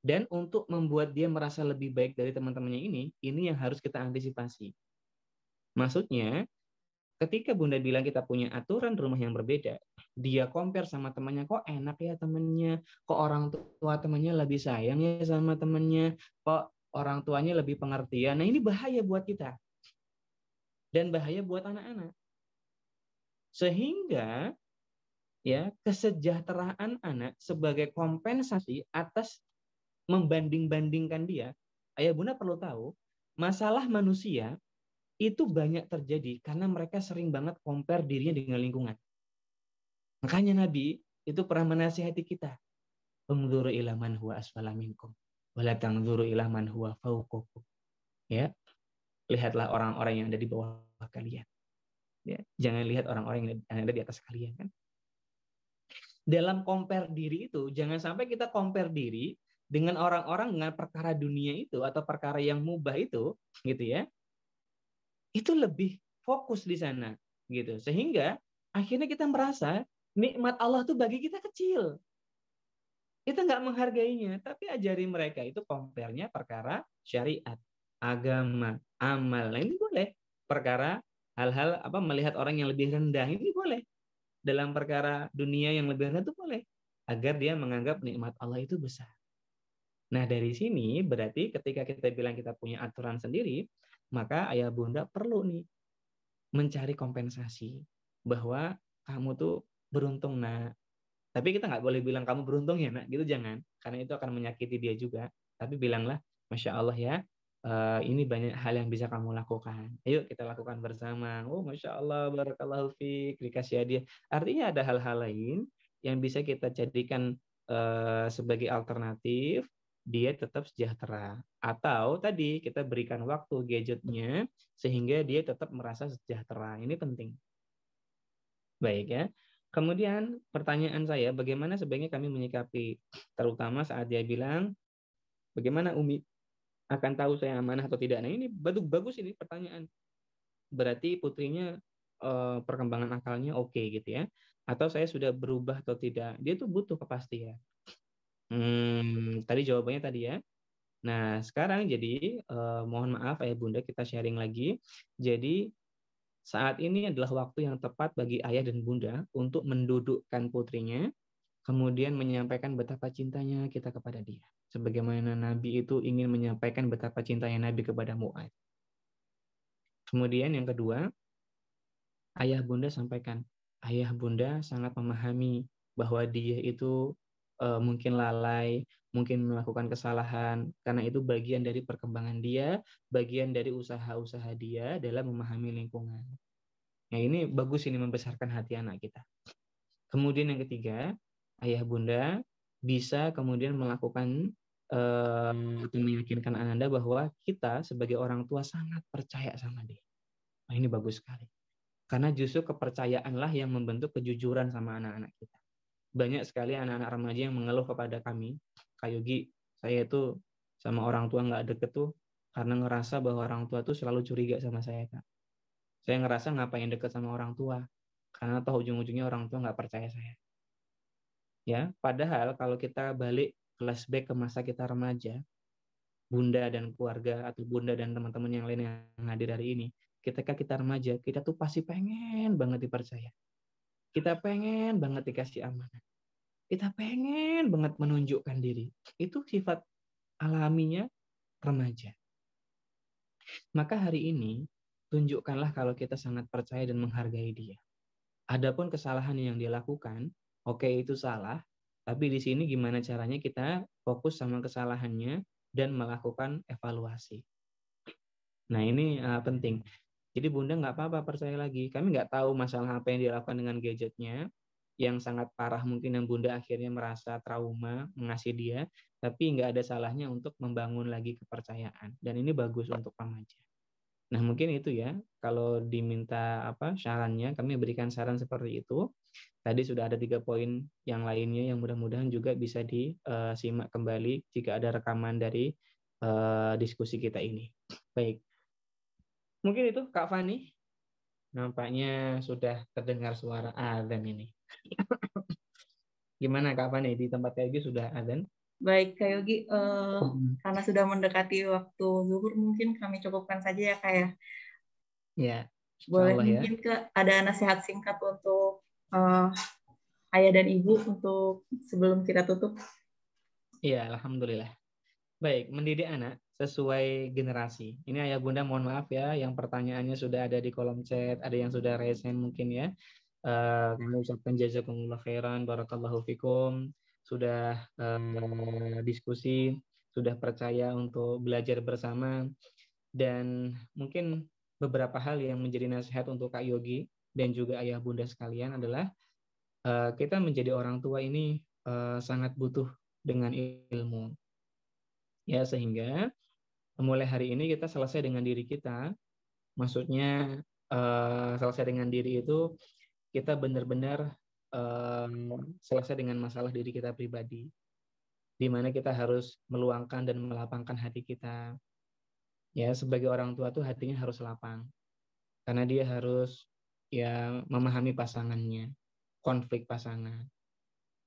Speaker 2: Dan untuk membuat dia merasa lebih baik dari teman-temannya ini yang harus kita antisipasi. Maksudnya, ketika Bunda bilang kita punya aturan rumah yang berbeda, dia compare sama temannya, kok enak ya temannya, kok orang tua temannya lebih sayang ya sama temannya, kok orang tuanya lebih pengertian. Nah, ini bahaya buat kita dan bahaya buat anak-anak. Sehingga ya kesejahteraan anak sebagai kompensasi atas membanding-bandingkan dia, ayah bunda perlu tahu, masalah manusia itu banyak terjadi karena mereka sering banget compare dirinya dengan lingkungan. Makanya Nabi itu pernah menasihati kita, "Unzuru ila man huwa asfala minkum, wa la tanzuru ila man huwa fawqakum." Ya, lihatlah orang-orang yang ada di bawah kalian. Ya, jangan lihat orang-orang yang ada di atas kalian kan. Dalam compare diri itu, jangan sampai kita compare diri dengan orang-orang dengan perkara dunia itu atau perkara yang mubah itu, gitu ya. Itu lebih fokus di sana, gitu. Sehingga akhirnya kita merasa nikmat Allah tuh bagi kita kecil. Kita nggak menghargainya, tapi ajari mereka itu compare-nya perkara syariat, agama, amal. Nah, ini boleh. Perkara hal-hal apa melihat orang yang lebih rendah ini boleh. Dalam perkara dunia yang lebih rendah itu boleh. Agar dia menganggap nikmat Allah itu besar. Nah, dari sini berarti ketika kita bilang kita punya aturan sendiri, maka ayah bunda perlu nih mencari kompensasi bahwa kamu tuh beruntung nak. Tapi kita nggak boleh bilang kamu beruntung ya nak, gitu jangan, karena itu akan menyakiti dia juga. Tapi bilanglah, Masya Allah ya, ini banyak hal yang bisa kamu lakukan. Ayo kita lakukan bersama. Oh Masya Allah, barakallahu fiik, dikasih hadiah. Artinya ada hal-hal lain yang bisa kita jadikan sebagai alternatif, dia tetap sejahtera. Atau tadi kita berikan waktu gadgetnya sehingga dia tetap merasa sejahtera. Ini penting. Baik ya. Kemudian pertanyaan saya, bagaimana sebaiknya kami menyikapi, terutama saat dia bilang, bagaimana Umi akan tahu saya amanah atau tidak? Nah ini bagus ini pertanyaan. Berarti putrinya perkembangan akalnya oke gitu ya. Atau saya sudah berubah atau tidak? Dia tuh butuh kepastian. Tadi jawabannya tadi ya. Nah sekarang jadi mohon maaf ayah bunda kita sharing lagi. Jadi saat ini adalah waktu yang tepat bagi ayah dan bunda untuk mendudukkan putrinya, kemudian menyampaikan betapa cintanya kita kepada dia. Sebagaimana Nabi itu ingin menyampaikan betapa cintanya Nabi kepada Mu'adz. Kemudian yang kedua, ayah bunda sampaikan, ayah bunda sangat memahami bahwa dia itu mungkin lalai, mungkin melakukan kesalahan, karena itu bagian dari perkembangan dia, bagian dari usaha-usaha dia dalam memahami lingkungan. Nah, ini bagus ini membesarkan hati anak kita. Kemudian yang ketiga, ayah bunda bisa kemudian melakukan meyakinkan Anda bahwa kita sebagai orang tua sangat percaya sama dia. Nah, ini bagus sekali. Karena justru kepercayaanlah yang membentuk kejujuran sama anak-anak kita. Banyak sekali anak-anak remaja yang mengeluh kepada kami, Kak Yogi, saya itu sama orang tua nggak deket tuh karena ngerasa bahwa orang tua tuh selalu curiga sama saya, Kak. Saya ngerasa ngapain deket sama orang tua, karena toh ujung-ujungnya orang tua nggak percaya saya. Ya, padahal kalau kita balik flashback ke masa kita remaja, bunda dan keluarga atau bunda dan teman-teman yang lain yang hadir hari ini, ketika kita remaja, kita tuh pasti pengen banget dipercaya. Kita pengen banget dikasih amanah. Kita pengen banget menunjukkan diri. Itu sifat alaminya remaja. Maka hari ini, tunjukkanlah kalau kita sangat percaya dan menghargai dia. Adapun kesalahan yang dia lakukan, oke, itu salah, tapi di sini gimana caranya kita fokus sama kesalahannya dan melakukan evaluasi. Nah, ini penting. Jadi bunda nggak apa-apa percaya lagi. Kami nggak tahu masalah apa yang dilakukan dengan gadgetnya, yang sangat parah mungkin yang bunda akhirnya merasa trauma mengasih dia, tapi nggak ada salahnya untuk membangun lagi kepercayaan. Dan ini bagus untuk remaja. Nah, mungkin itu ya, kalau diminta sarannya, kami berikan saran seperti itu. Tadi sudah ada 3 poin yang lainnya yang mudah-mudahan juga bisa disimak kembali jika ada rekaman dari diskusi kita ini. Baik. Mungkin itu Kak Fani. Nampaknya sudah terdengar suara adzan ini. Gimana Kak Fani, di tempat kayak gitu sudah adzan?
Speaker 1: Baik, Kak Yogi, karena sudah mendekati waktu zuhur, mungkin kami cukupkan saja ya, Kak ya.
Speaker 2: Ya,
Speaker 1: Boleh
Speaker 2: insyaallah ya.
Speaker 1: mungkin ada nasihat singkat untuk ayah dan ibu untuk sebelum kita tutup?
Speaker 2: Iya, alhamdulillah. Baik, mendidik anak sesuai generasi. Ini ayah bunda mohon maaf ya, yang pertanyaannya sudah ada di kolom chat, ada yang sudah resen mungkin ya. Kami ucapkan jazakumullah khairan, barakallahu fikum. Sudah diskusi, sudah percaya untuk belajar bersama. Dan mungkin beberapa hal yang menjadi nasihat untuk Kak Yogi dan juga ayah bunda sekalian adalah kita menjadi orang tua ini sangat butuh dengan ilmu. Ya, sehingga mulai hari ini kita selesai dengan diri kita. Maksudnya selesai dengan diri itu kita benar-benar selesai dengan masalah diri kita pribadi, di mana kita harus meluangkan dan melapangkan hati kita. Ya, sebagai orang tua tuh hatinya harus lapang, karena dia harus ya memahami pasangannya, konflik pasangan,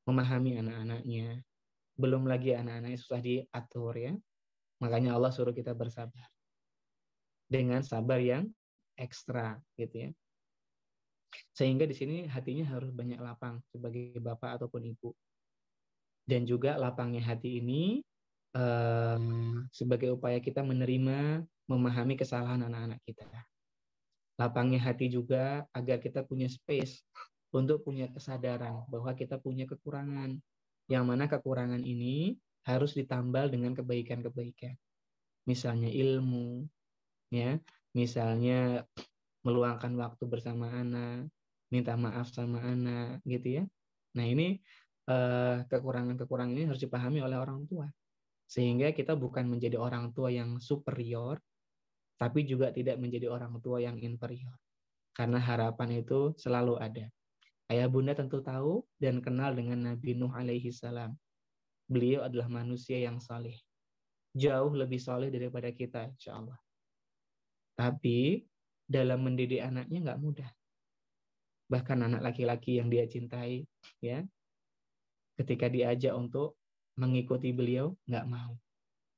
Speaker 2: memahami anak-anaknya. Belum lagi anak-anaknya susah diatur ya. Makanya Allah suruh kita bersabar dengan sabar yang ekstra gitu ya. Sehingga di sini hatinya harus banyak lapang sebagai bapak ataupun ibu. Dan juga lapangnya hati ini sebagai upaya kita menerima, memahami kesalahan anak-anak kita. Lapangnya hati juga agar kita punya space untuk punya kesadaran bahwa kita punya kekurangan. Yang mana kekurangan ini harus ditambal dengan kebaikan-kebaikan. Misalnya ilmu, ya, misalnya meluangkan waktu bersama anak, minta maaf sama anak, gitu ya. Nah, ini kekurangan-kekurangan ini harus dipahami oleh orang tua. Sehingga kita bukan menjadi orang tua yang superior, tapi juga tidak menjadi orang tua yang inferior. Karena harapan itu selalu ada. Ayah bunda tentu tahu dan kenal dengan Nabi Nuh alaihi salam. Beliau adalah manusia yang saleh. Jauh lebih saleh daripada kita, insya Allah. Tapi dalam mendidik anaknya nggak mudah. Bahkan anak laki-laki yang dia cintai, ya, ketika diajak untuk mengikuti beliau, nggak mau,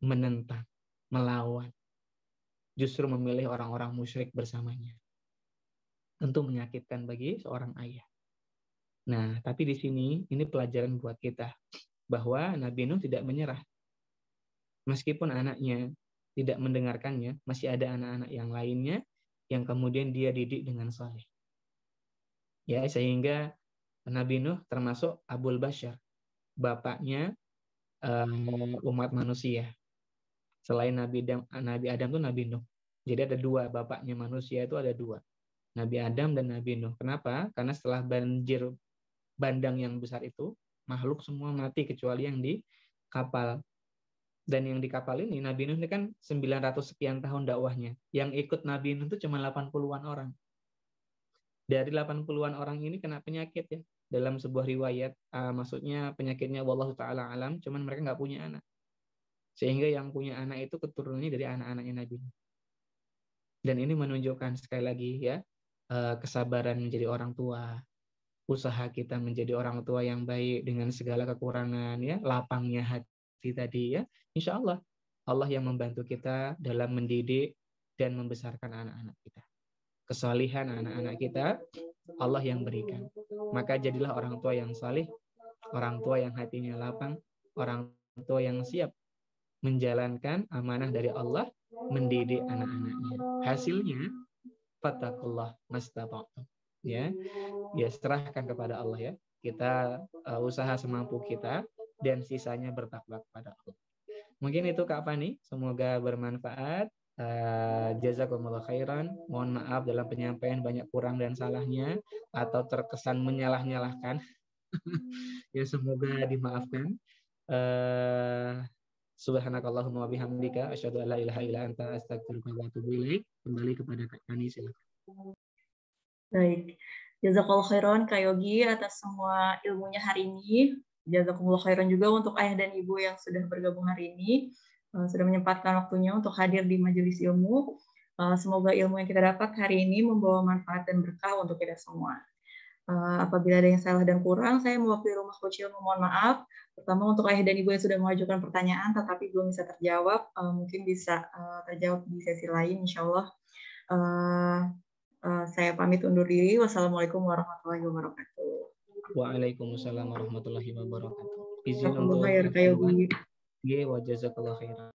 Speaker 2: menentang, melawan, justru memilih orang-orang musyrik bersamanya. Tentu menyakitkan bagi seorang ayah. Nah, tapi di sini ini pelajaran buat kita bahwa Nabi Nuh tidak menyerah. Meskipun anaknya tidak mendengarkannya, masih ada anak-anak yang lainnya yang kemudian dia didik dengan saleh. Ya, sehingga Nabi Nuh termasuk Abul Bashar, bapaknya umat manusia. Selain Nabi Adam itu Nabi Nuh. Jadi ada dua, bapaknya manusia itu ada dua. Nabi Adam dan Nabi Nuh. Kenapa? Karena setelah banjir bandang yang besar itu, makhluk semua mati kecuali yang di kapal. Dan yang di kapal ini, Nabi Nuh ini kan 900 sekian tahun dakwahnya. Yang ikut Nabi Nuh itu cuma 80-an orang. Dari 80-an orang ini kena penyakit ya. Dalam sebuah riwayat, maksudnya penyakitnya wallahu ta'ala alam, cuman mereka nggak punya anak. Sehingga yang punya anak itu keturunannya dari anak-anaknya Nabi Nuh. Dan ini menunjukkan sekali lagi ya, kesabaran menjadi orang tua, usaha kita menjadi orang tua yang baik dengan segala kekurangan ya, lapangnya hati tadi ya, insya Allah Allah yang membantu kita dalam mendidik dan membesarkan anak-anak kita. Kesalihan anak-anak kita Allah yang berikan. Maka jadilah orang tua yang salih, orang tua yang hatinya lapang, orang tua yang siap menjalankan amanah dari Allah, mendidik anak-anaknya. Hasilnya fattakullah mastata'tum. Ya, serahkan kepada Allah ya. Kita usaha semampu kita dan sisanya bertakwa kepada Allah. Mungkin itu Kak Fani, semoga bermanfaat. Jazakumullah khairan. Mohon maaf dalam penyampaian banyak kurang dan salahnya atau terkesan menyalah-nyalahkan. Ya semoga dimaafkan. Subhanakallahumma wa bihamdika asyhadu an la ilaha illa anta astaghfiruka wa atubu ilaik. Kembali kepada Kak Fani, silakan.
Speaker 1: Baik, jazakallah khairan Kak Yogi atas semua ilmunya hari ini. Jazakumullah khairan juga untuk ayah dan ibu yang sudah bergabung hari ini, sudah menyempatkan waktunya untuk hadir di majelis ilmu. Semoga ilmu yang kita dapat hari ini membawa manfaat dan berkah untuk kita semua. Apabila ada yang salah dan kurang, saya mewakili Rumah Coach Ilmu mohon maaf. Pertama untuk ayah dan ibu yang sudah mengajukan pertanyaan tetapi belum bisa terjawab, mungkin bisa terjawab di sesi lain insya Allah. Saya pamit undur diri. Wassalamualaikum warahmatullahi wabarakatuh.
Speaker 2: Waalaikumsalam warahmatullahi wabarakatuh. Izin
Speaker 1: Jazakumullah
Speaker 2: untuk
Speaker 1: khair, Kak Yogi.
Speaker 2: wa jazakallahu khairan.